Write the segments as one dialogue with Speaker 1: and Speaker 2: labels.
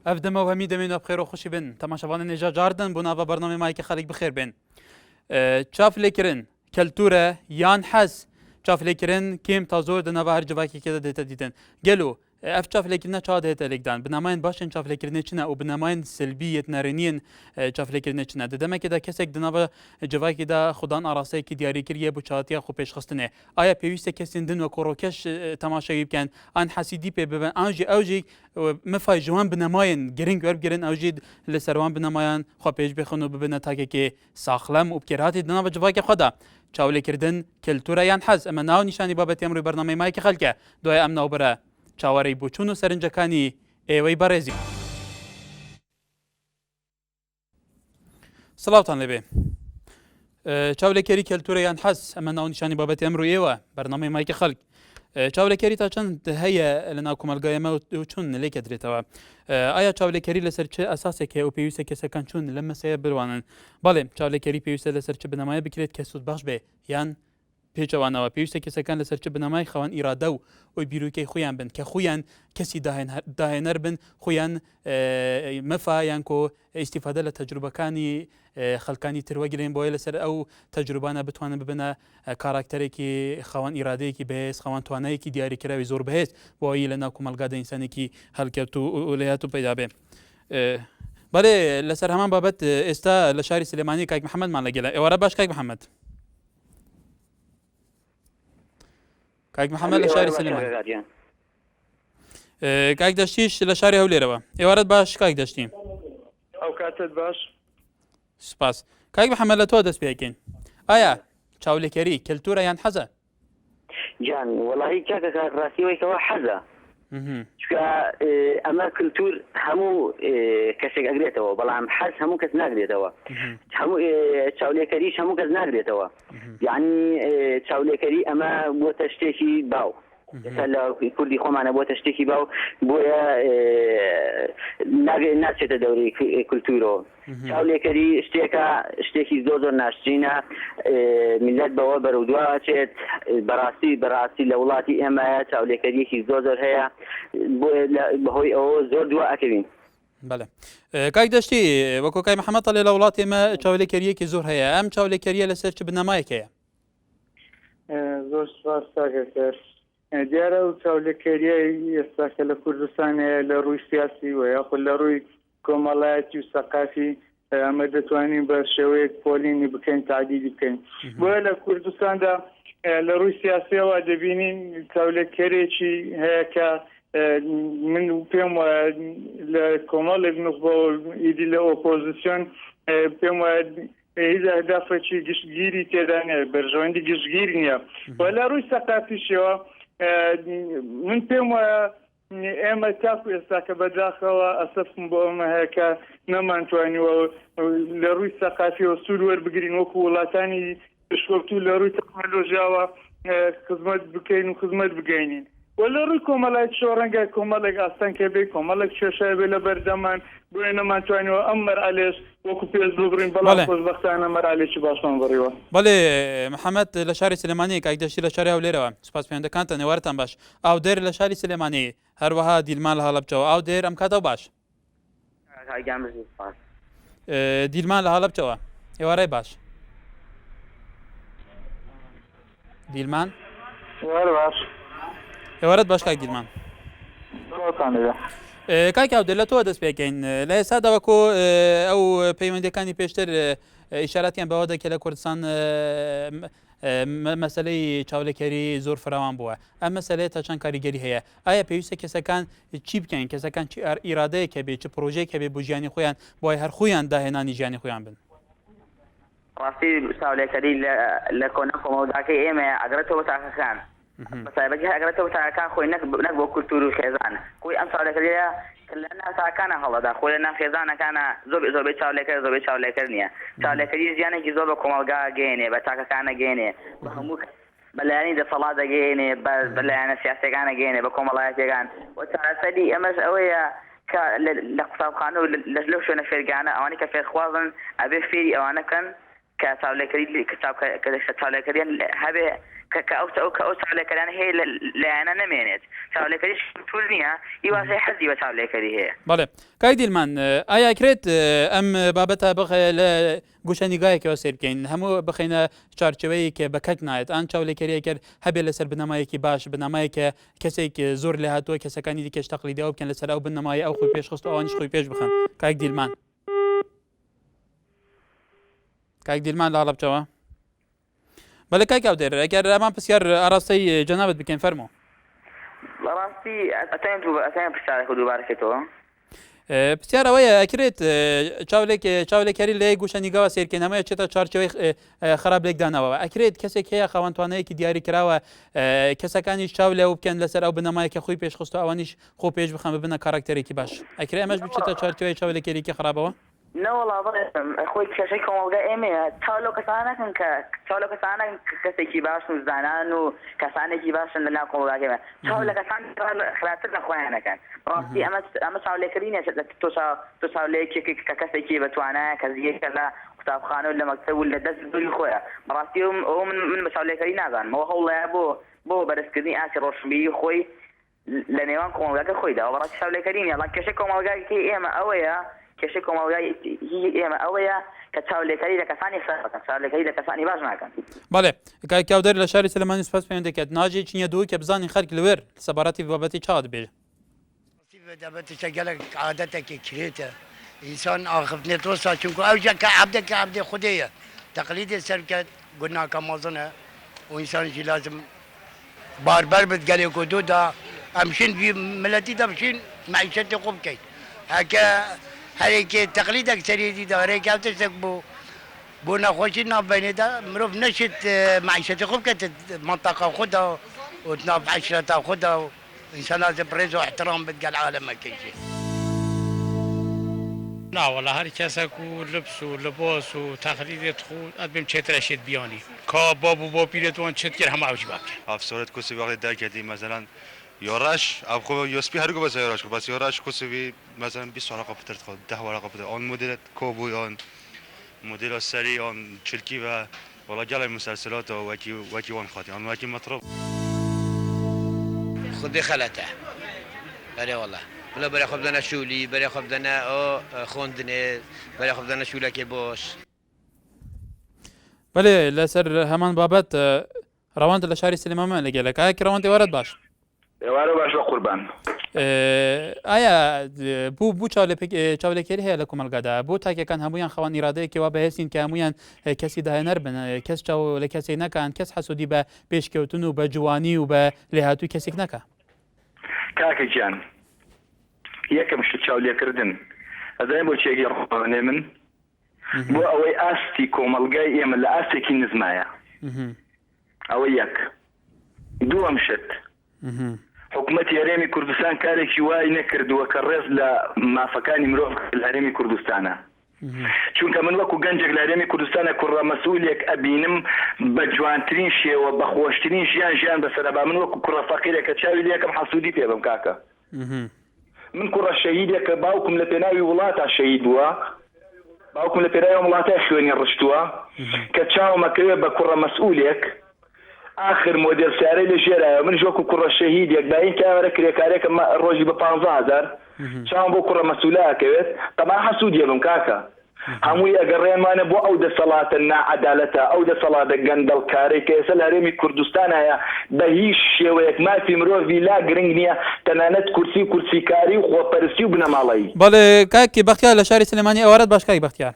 Speaker 1: افدم وهمي دمين بخير وخوشي بن تماشاوان نجا جاردن بناوا برنامج مایک خلق بخیر بن چاف لیکرین کلتوره یان حس چاف لیکرین کیم تازور دنوا هر جواکی که دهتا دیدن گلو اف چاف لیکرین چا دهتا لیکدان بناماین باشن چاف لیکرین چنه و بناماین سلبیت نرینین چاف لیکرین چنه ددم که دا کسک دنوا جواکی دا خدان آراسته کی دیاری کریه بو چاتیا خو پیش خستنه آیا پیوسته کسین دن و کروکش تماشایی بکن آن حسیدی پی ببن آنجی اوجی مفای جوان بناماین گرینگ ورب گرین اوجید لسروان بناماین خو پیش بخونو ببن تاکه که ساخلم و بکراتی دنوا جواکی خدا چاولی کردن کلتوره یان حز اما ناو نشانی بابت امروی برنامه مایک خلکه دوای ام ناو بره چاوری بوچون و سرنجکانی ایوی برزی صلاوتان لبه چاولی کری کلتوره یان حز اما ناو نشانی بابت امروی ایوه برنامه مایک خلک چاولی کری تا چند هیا لنا کمالگای ما و چون لیک دريتوا آیا چاولی کری لسر چه اساسه که او پیوسته که سکن چون لما سه بروانن باله چاولی کری پیوسته لسر چه بنمای بکرید که سود بخش به یان پیچوانه و پیوسته که سکن لسر چه بنمای خوان اراده و بیروکی خویان بند که خویان کسی داهنر بند خویان مفاهیم کو استفاده لتجربه کانی خلکانی تروگیرین باید لسر او تجربه بتوانه ببینه کاراکتری که خوان اراده کی بهس خوان توانایی کی دیاری کراوی زور بهس باید لنا کمالگاد انسانی کی هلکتو اولیاتو پیدا به بله لسر همان بابت استا لشاری سلیمانی کاک محمد مان لگیله اواره باش کاک محمد کاک محمد لشاری سلیمانی کاک داشتیش لشاری هولی روا اواره باش کاک داشتیم
Speaker 2: او کاتت باش
Speaker 1: سپاس کاک محمد لتو دست بیاکین آیا چاولی کری کلتوره یان حزه
Speaker 3: جان والله كاك راسي ويكوا حزة شكا اما كلتور همو كسك اقريتوا بلام حز همو كس ناقريتوا همو تشاولي كريش همو كس ناقريتوا يعني تشاولي كري اما بوتشتكي باو مثلا كل يوم انا بوتشتكي باو بويا ناس تدوري كلتورو تشاولي كري اشتكي زوزو ناشتينا ملت بوا برودواتت براسي لولاتي اما تشاولي كري كي زوزو هي بهوي او زور دوا اكبين
Speaker 1: بله کاک داشتی وکو کای محمد طلی لولات ما چاولی کریه کی زور هيا ام چاولی کریه لسر چه بنمای که
Speaker 2: زور سپاس تاکر دیاره و چاولێکێریە ئێستا لە کوردستان لە ڕووی سیاسی و یاخود لە ڕووی کۆمەڵایەتی و سەقافی ئەمە دەتوانین بە شێوەیەک پۆلینی بکەین تعدیلی بکەین بۆیە لە کوردستاندا لە ڕووی سیاسیەوە دەبینین چاولێکێرێکی هەیە کە من پێم وایە لە کۆمەڵێک نخبە ئیدی لە ئۆپۆزیسیۆن پێم وایە هیچ هەدەفێکی گشتگیری تێدا نیە بەرژەوەندی گشتگیر نییە و لە ڕووی سەقافیشەوە من پێم وایە ئێمە تاکو ئێستا کە بەداخەوە ئەسەفم بۆ ئەمە هەیە کە نەمانتوانیوە لە ڕووی سەقافیەوە سوود وەربگرین وەکو وڵاتانی پشکەوتوو لە ڕووی تەکنۆلۆژیاوە خزمەت بکەین و خزمەت بگەینین و لە ڕووی کۆمەڵایەتیشەوە ڕەنگە کۆمەڵێک ئاستان کە بێ کۆمەڵێک کێشای بێ لە بەردەمان بۆیە نەمانتوانیوە ئەم مەرحەلەش وەکو پێش ببڕین بەڵام خۆشبەختانە مەرحەلێکی باشمان بڕیوە
Speaker 1: بله محمد لشاری سلیمانی کاک داشتی لشاری هەولێرەوە سپاس پێوەندەکانتان نێوارتان باش ئاو دێر لشاری سلیمانی هەروەها دیلمان لە هەڵە بچەوە ئاو دێر ئەم کاتەوە باش دیلمان لە هەڵە بچەوە ئێوارەی باش دیلمان
Speaker 2: باش
Speaker 1: ئێوارەت باش کاک دیلمان کاک ئاو دێر لە تۆ دەست پێکەین لە ئێستادا وەکو ئەو پەیوەندیەکانی پێشتر ئیشارەتیان بەوە دەکە لە کوردستان مەسەلەی چاولێکێری زۆر فراوان بووە ئەم مەسەلەیە تا چەند کاریگەری هەیە ئایا پێویستە کەسەکان چی بکەین کەسەکان چی ئیرادەیەکە بێ چ پرۆژەیەکە بێ بۆ ژیانی خۆیان بۆی هەر خۆیان داهێنانی ژیانی خۆیان بن
Speaker 3: ڕاستی چاولێکەری لە کۆنە کۆمەڵگاکەی ئێمە ئەگرێتەوە تاقەکان بەتایبەتی ئەگرێتەوە تاقەکان خۆی نەک بۆ کولتور و خێزان خۆی ئەم چاولێکەریە لە ناوتاکانە هەڵەدا خۆی لە ناو خێزانەکانە زۆربەی چاولێکەر نییە چاولێکەری ژیانێکی زۆر بە کۆمەڵگا گەێنێ بە تاقەکانە گەێنێ بە هەموو بەلایانی دەسەڵات دەگەێنێ بەلایەنە سیاسەکانە گەێنێ بە کۆمەڵایەتیەکان و چارەسەری ئەمەش ئەوەیە کە لە قوتابخانە و لەو شوێنە فێرگانە ئەوانەی کە فێرخوازن ئەبێ فێری ئەوانە بکەن كساولكري كساولكريان هبه كأوس ساولكريان هي لأنا نمينت ساولكري شولنيا يواسي حزي وساولكري هي
Speaker 1: بله كايدي المان آیا کرد ام بابتا بخ ل گوشانی گای که وسیل کن همو بخینا چارچوبی که بکک نایت آن چاوله کریه کر هبی لسر بنمایی که باش بنمایی که کسی که زور لهاتو کسی کانی دیگه تقلیدی او کن لسر او بنمایی او خوی پیش خست او آنش خوی پیش بخن کايدي المان كايدي المان لعلب جوا بله كايك او دير اگر امان بسيار اراسي جنابت بكين فرمو
Speaker 3: راسي اتين بسيار خدو باركتو
Speaker 1: بسیار اوه اکرید چاوله کری لی گوشانی گاوا سیر که نمای چتا چارچوی خراب لیک دانه و اکرید کسی که خوانتوانه کی دیاری کرا و کسی کانیش چاوله و بکن لسر او بنمای که خوی پیش خستو اوانیش خوب پیش بخوام ببینه کاراکتری کی باش اکرید امش بچتا چارچوی چاوله کری که خرابه و
Speaker 3: نه والله ضرب اخوي شيء كم ايمي تاولو كسانا كسي كي باش نزانانو كسانا كي باش لنا كم ولا تاولو كسانا خلاص اخوانا كان راسي اما تاولو كريني تساولو كسي كي بتوانا كزي كلا كتاب خانه ولا مكتب ولا دس دوي خويا راسي هو من مساولو كرينا زان مو هو يا بو برسكني اسي روشبي خوي لنيوان كم ولا خوي دا راسي تاولو كريني الله كشي كم ولا كي اما اويا كشكو موجي هي إما أويا كتاولي كريدة كفاني فرق كتاولي كريدة كفاني باش معكن.
Speaker 1: بله كاودر لشهر سليماني سپاس پیونده که ناجی چنیا دو که بزانی خلق لور سباراتی بابتی چاد بیه.
Speaker 4: دابت شجلك عادتك كريته إنسان آخذ نتوسع شنكو أوجا كعبد خديه تقليد الشركة قلنا كموزنة وإنسان شي لازم باربر بتقالي كدودا أمشين في ملتي تمشين معيشتي قبكي هكا هريك تقليدك سريدي دا هريك أوتشك بو نخوشينا بين دا مروف نشت معيشتي قبكي منطقة خدها وتناف عشرة خدها إنسان لازم بريز واحترام بتقال عالم كل شيء.
Speaker 5: لا والله هر کسی کو لبس و لباس و تقلید خود ادبیم چتر شد بیانی که بابو پیرتون چتر هم اوج باک
Speaker 6: افسرت کسی وقت در کردی مثلا یارش اب خو یوسپی هر کو بس یارش کو بس یارش کسی مثلا 20 ورقه پترت خود 10 ورقه پتر آن مدل کوبوی آن مدل سری آن چرکی و والله جل المسلسلات و وکی وان خاطی آن وکی مطرب
Speaker 7: خذي خلته بله والله ولا بري خبزنا شولي بري خبزنا خوندني بري خبزنا شولا كيبوش
Speaker 1: بله لسر همان بابت روانت لشهر سليمان لقالك هاك روانت ورد باش
Speaker 8: وارد باش قربان
Speaker 1: آیا بو چاوله کری هی لکم الگدا بو تا که کن همویان خوان اراده که و به حسین که همویان کسی ده نربن کس چاوله کسی نکن کس حسودی به پیشکوتن و به جوانی و به لحاتو کسی نکن
Speaker 8: کاکی جان یکم شو چاوله کردن از این بو چیگی روانه من بو اوی آستی کوملگای ایم لآستی کی نزمایا اوی یک دوام شد حكومة هرمي كردستان كارك شوي نكرد وكرز لما فكاني مروف الهرمي كردستان چونك من وكو جنجك الهرمي كردستان كرة مسؤوليك أبينم بجوانترين شيء وبخوشترين جان بس أنا من وكو كرة فقيرة كتشاوي ليك محسودي فيها بمكاكا من كرة الشهيد يك باوكم لبناوي ولاتا الشهيد باوكم لبناوي ولاتا خواني الرشتوا كتشاو مكرية بكرة مسؤوليك آخر موديل سعري لجيرا من جوكو كرة الشهيد يقداين كاميرا كريكاريك روجي ب 15000 شان بو كرة مسؤولة كيف طبعا حسود يلون كاكا هموي اقرين ما نبو أودة صلاة النا عدالتها أودة صلاة قندل كاري كيس الهرمي كردستان هيا بهيش شويك ما في مروفي لا قرنجنيا تنانت كرسي كاري وخو برسي وبنا مالي
Speaker 1: بله كاكي بختيار لشهر سليماني اورد باش كاكي بختيار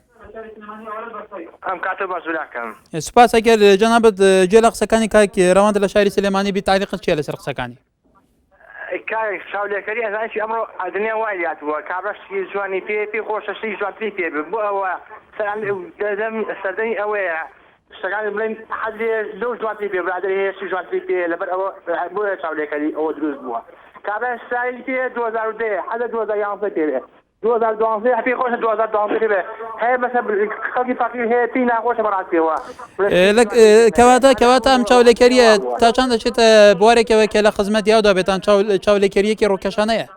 Speaker 9: ام كاتب بازولاكم
Speaker 1: سپاس اگر جنابت جل قسەکانی کاک ڕەوانت لە شاری سلێمانی بیتعلیقت چیە لەسەر قسەکانی
Speaker 9: كاي ساولێکەری ئەزانشی ئەمڕۆ ئەدنیا وای لات بووە کابراشی جوانی پێ خۆشەشی جوانتری پێ بۆ ئەوە سەردەنی ئەوەیە شتەکان بڵێن حەزێ زۆر جوانتری پێ برادری هەیەشی جوانتری پێ لەبەر ئەوە بۆیە ساولێکەری ئەوە دروست بووە کابرا سالی پێ 2010 حەزە 2011 پێ 2012 في خوش 2012 به هي مثلا خلقي فقير هي تينا خوش براسي هو
Speaker 1: لك كواتا ام چاولێکەریە تا چەند دەچێت بوارێکەوە کە لە خزمەت یاودا بێتان چاولێکەریەکی ڕۆکەشانەیە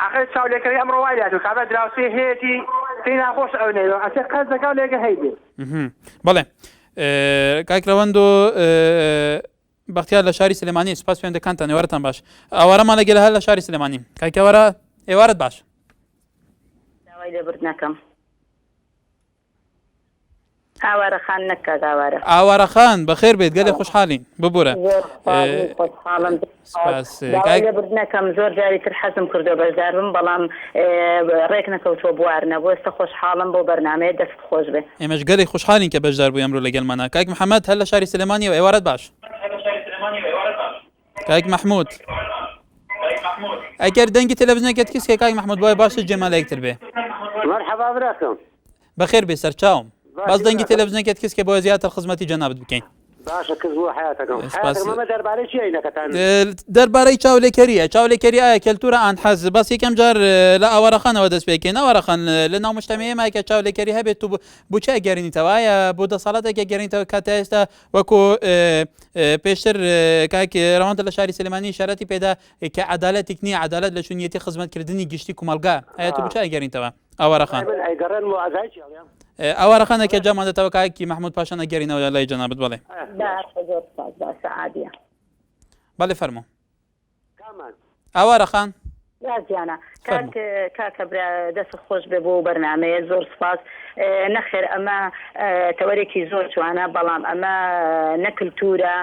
Speaker 9: آخر چاولێکەری ئەمڕۆ وای لات کابرا دراوسی هەیەی پێی ناخۆش ئەو نێ ئەسێ قەز دەکا لێگە هەیبێ
Speaker 1: بەڵێ کاک ڕەوەندۆ بەختیار لە شاری سلێمانی سوپاس پێوەندەکانتان ئێوارەتان باش ئاوارەمان لەگەل هەر لە شاری سلێمانی کاکەوەرە ئێوارەت باش
Speaker 10: داوای لێبوردنەکەم ئاوارەخان نەکە داوارە
Speaker 1: ئاوارەخان بەخێر بێت گەلێ خۆشحاڵین ببوورە
Speaker 10: خۆشحاڵم لێبوردنەکەم زۆر جاری تر حەزم کردو بەشدار بم بەڵام ڕێک نەکەوتۆ بوارنە بۆ ئێستا خۆشحاڵم بۆ بەرنامەیە دەست خۆش بێ
Speaker 1: ئێمەش گەلێ خۆشحالین کە بەشدار بوو ئەمڕۆ لەگەڵمانە کاک محەممەد هەر لە شاری سلێمانی و ئێوارەت باش کاک محمود ئەگەر دەنگی تەلەڤیزیۆنێکت کەسێک کاک محمود بۆیە باشە جێمان لە یەکتر بێ
Speaker 9: مرحبا براکەم
Speaker 1: بەخێر بێ سەرچاوم باز دەنگی تەلەڤیزیۆنێکت کەس کە بۆ زیاتر خزمەتی جەنابەت بکەین
Speaker 9: باشە کەس بۆ حیاتەکەم حیاتەکەمە دەربارەی چی عینەکەتان
Speaker 1: دەربارەی چاولێکەریە چاولێکەری ئایا کەلتورە ئان حەز بەس یەکەم جار لە ئاوارەخانەوە دەست پێکەین ئاوارەخان لە ناو مجتەمەیەمە کە چاولێکەری هەبێت و بۆچای گەڕێنیتەوە ئایا بۆ دەسەڵاتێکە گەڕێنیتەوە کاتە ئێستا وەکو پێشتر کاک ڕەوەندە لە شاری سلێمانی شارەتی پێدا کە عەدالەتێک نییە عەدالەت لە چونیەتی خزمەتکردنی گشتی کومەلگا ئایا تو بۆچای گەڕێنیتەوە ئاوارەخان ئاوارەخانێکە جامان دێتەوە کاکی محمود پاشا نەگەڕینەوە لای جەنابەت بەڵێ بەڵێ فەرموو ئاوارەخان
Speaker 10: یازیانە کاکە برا دەست خۆش بێ بۆ بەرنامەیە زۆر سپاس نەخێر ئەمە تەوەرێکی زۆر جوانە بەڵام ئەمە نەکلتورە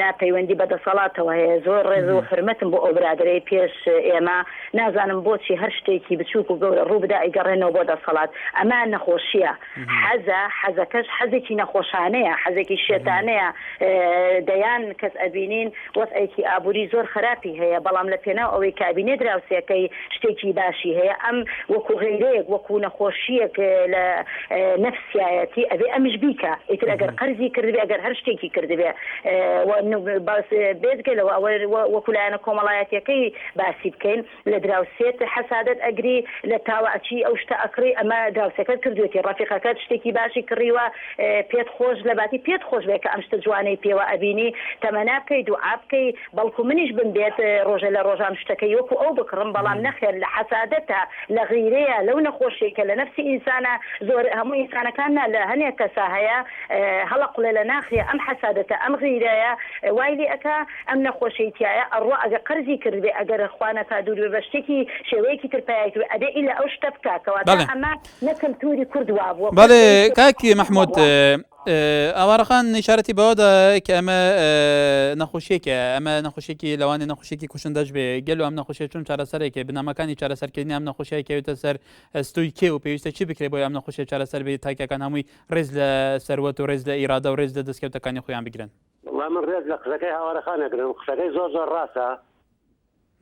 Speaker 10: ناپەیوەندی بەدەسەڵاتەوە هەیە زۆر ڕێز و حرمەتم بۆ ئەو برادرەی پێش ئێمە نازانم بۆچی هەر شتێکی بچووک و گەورە ڕوو بدا ئەیگەڕێنەوە بۆ دەسەڵات ئەمە نەخۆشیە حەزەکەش حەزێکی نەخۆشانەیە حەزێکی شێتانەیە دەیان کەس ئەبینین وەسعێکی ئابووری زۆر خراپی هەیە بەڵام لە پێناو ئەوەی کابینێ دراوسەکەی شتێکی باشی هەیە ئەم وەکو غیرەیەک وەکو نەخۆشیەک لە نەفسیایەتی ئەبێ ئەمیش بیکە ئیتر ئەگەر قەرزی کردبێ ئەگەر هەر شتێکی کردبێ بێتگەلەوە وەکو لایەنە کۆمەڵایەتیەکەی باسی بکەین لە دراوسێت حەسادەت ئەگری لە تاوەچی ئەو شتە ئەکڕی ئەمە دراوسەکەت کردوێتی ڕەفیقەکەت شتێکی باشی کڕیوە پێت خۆش لە باتی پێت خۆش بێ کە ئەم شتە جوانەی پێوە ئەبینی تەمەنا بکەی دوعا بکەی بەڵکو منیش بمبێت ڕۆژە لە ڕۆژان شتەکەی وەکو ئەو بکڕم بەڵام نەخێر لە حەسادەتە لە غیرەیە لەو نەخۆشیێکە لە نەفسی ئینسانە زۆر هەموو ئینسانەکاننا لە هەنێک کەسا هەیە هەڵەقڵێ لە ناخێ ئەم حەسادەتە ئەم غیرەیە وای لێ ئەکا ئەم نەخۆشیتیایە ئەڕۆ ئەگە قەرزی کردبێ ئەگەر خوانە تا دوور بە شتێکی شێوەیەکی ترپایەت ئەدە ئیلا ئەو شتە بکاتەوە ئەمە نەکەلتوری کوردوا بووە
Speaker 1: بەڵێ کاکی محمود ئاوارەخان نیشارەتی بەوەدا کە ئەمە نەخۆشیێکە ئەمە نەخۆشیێکی لەوانێ نەخۆشیێکی کوشندەش بێ گەلو ئەم نەخۆشیە چون چارەسەرێکە بنامەکانی چارەسەرکردنی ئەم نەخۆشیە کەوێتە سەر ئەستۆی کێ و پێویستە چی بکرێت بۆ ئەم نەخۆشیە چارەسەر بێت تاکەکان هەمووی ڕێز لە سەروەت و ڕێز لە ئیرادە و ڕێز لە دەستکەوتەکانی خۆیان بگرن
Speaker 11: وڵام من ڕێز لە قسەکەی ئاوارەخانەگرم قسەکەی زۆر زۆر ڕاستە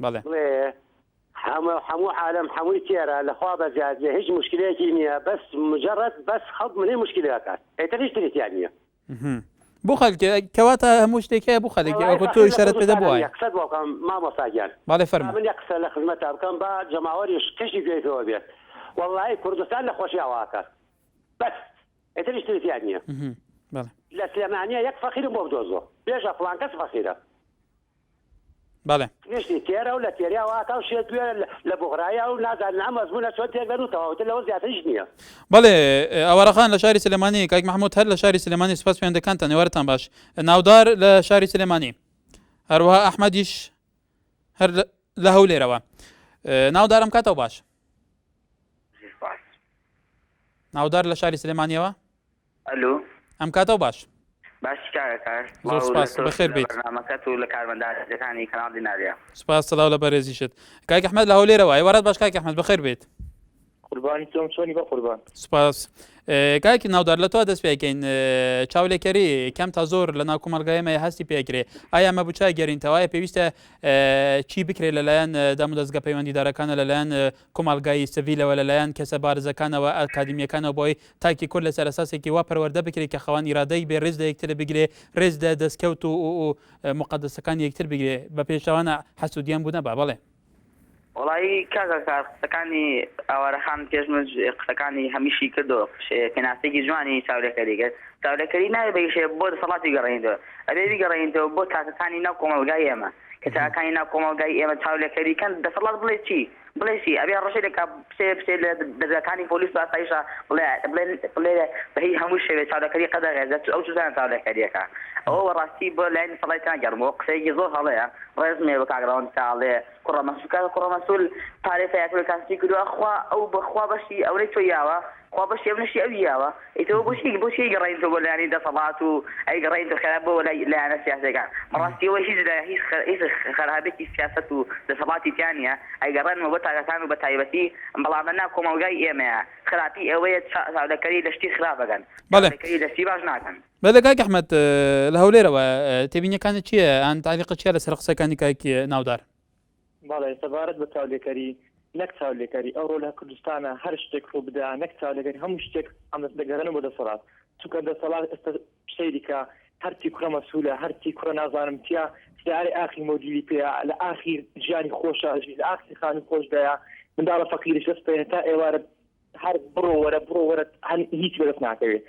Speaker 1: بەڵێ
Speaker 11: هەموو عالم هەمووی تێرە لەخوا بەزیادێ هیچ مشکلەیەکی نییە بەس مجرد بەس خەڵک منی مشکلەکات ئێتر هیچ تریتیان نییە
Speaker 1: بۆ خەڵکە کەواتە هەموو شتێکەیە بۆ خەڵێکی ئەوکو تۆ ئیشارەت پێدە بووە
Speaker 11: قسەت بۆکەم مامۆستاگیان
Speaker 1: باڵێ فەرموو
Speaker 11: من یەک قسە لە خزمەتتا بکەم با جەماوەریش کەشی پێیتەوە بێت وەڵڵاهی کوردستان لە خۆشیاواکات بەس ئێتر هیچ تریتیان نییە لە سلێمانیە یەک فەقیرم بۆ بدۆزۆ بێژە فڵان کەس فەقیرە
Speaker 1: بەڵێ
Speaker 11: گشتی تێرە و لە تێریاواکە و شێت دوێ لە بۆغرایە و نازانن ئەم مەزمونە چۆن تێگەنوتەوە لەوە زیاتریش نییە
Speaker 1: بەڵێ ئاوارەخان لە شاری سلێمانی کاک محمود هەر لە شاری سلێمانی سپاس پێوەندەکانتان ئێوارەتان باش ناودار لە شاری سلێمانی هەروەها ئەحمەدیش هەر لە هەولێرەوە ناودارم کاتەوە باش ناودار لە شاری سلێمانیەوە
Speaker 3: ئەلو
Speaker 1: ئەم کاتەوە باش
Speaker 3: باش کار
Speaker 1: زۆر سپاس بەخێر بیت
Speaker 3: بەرنامەکەت و لە کارمەندەکانی کەناڵ دیناریە
Speaker 1: سپاس سڵاو لە بەرێزیشت کاک ئەحمەد لە هەولێرەوە ئێوارەت باش کاک ئەحمەد بەخێر بێت
Speaker 9: قوربانی تۆم چۆنی بە قوربان
Speaker 1: سپاس کاکی ناودار لە تۆ دەست پێکەین چاولێکەری کەم تا زۆر لە ناو کۆمەلگایەمە هەستی پێکرێ ئایا ئەمە بچای گەڕینتەوەیە پێویستە چی بکرێت لەلایەن دەم و دەستگە پەیوەندیدارەکانە لەلایەن کۆمەلگای سڤیلەوە لەلایەن کەسە بارزەکانەوە ئەکادمیەکانەوە بۆی تاکی کورد لەسەر ئەساسێکی وا پەروەردە بکرێت کە خەوان ئیرادەی بێ ڕێز لە یەکتر بگرێ ڕێز لە دەستکەوت و مقدسەکان یەکتر بگرێ بە پێشەوانە حەسوودیان بوو نەبا بەڵێ
Speaker 3: وڵی کاکە قسەکانی ئاوارەخان پێشمەج قسەکانی هەمیشی کردو پێناسێکی جوانی چاولێکەریگە چاولێکەری ناوێ بەیشێ بۆ دەسەڵاتی گەڕێنەوە ئەبێ بیگەڕێنەوە بۆ تاکەکانی ناو کۆمەلگای ئێمە کە تاکانی ناو کۆمەلگای ئێمە چاولێکەریکەن دەسەڵات بڵێ چی بڵێشی ئەبێ ڕۆژێکێکە پێ لە دەرگاکانی پۆلیس ئاسایشە بڵێ بەهی هەموو شێوێ چاودێکەری قەدەغێزە ئەو چزان چاودێکەریەکە ئەوە ڕاستی بۆ لایەن سەڵایتان گەڕمەوە قسەیەکی زۆر هەڵەیە ڕێزمێ بە کاگراوان تاڵێ کوڕەمەسول پارێفەیەکوێ کاسی کردووە خوا ئەو بەخوا بەشی ئەوەی تۆ یاوە خوا بەشی ئەو نەشی ئەو یاوە ئیتەوە بۆشی گەڕێنتەوە بۆ لایەنی دەسەڵات و ئەی گەڕێنتە خێرا بۆ لایەنە سیاسەکان بەڕاستیەوە هیچ خەرابێتی سیاست و دەسەڵاتی تیانە ئەی گەڕێنمە بۆ تاگەکان و بە تایبەتی بەڵامە نا کۆمەلگای ئێمەیە خراپی ئەوەیە چاودەکەری لە شتی خراپەکەن چاودەکەری لە شتی باش ناکەن.
Speaker 1: بەڵێ کاک ئەحمەد لە هەولێرەوە تێبینیەکانت چییە؟ ئەن تالیقت چییە لەسەر قسەکانی کاکی ناودار؟
Speaker 12: بەڵێ سەبارەت بە چاودێکەری نەک چاودێکەری ئەوڕۆ لە کوردستانە هەر شتێک ڕوو بدە نەک چاودێکەری هەموو شتێک ئەمە دەگەڕن بۆ دەسەڵات چونکە دەسەڵات ئێستا شتێکە هەرچی کوڕە مەسوولە هەرچی کوڕە نازانم تیا سیارەی ئاخری مۆدیلی پێەیە لە ئاخیر ژیانی خۆشە لە ئاخری خانی خۆشدایە منداڵە فەقیریش دەست پێێنێت تا ئێوارە هەر بڕۆوەرە هیچ بەدەست ناکەوێت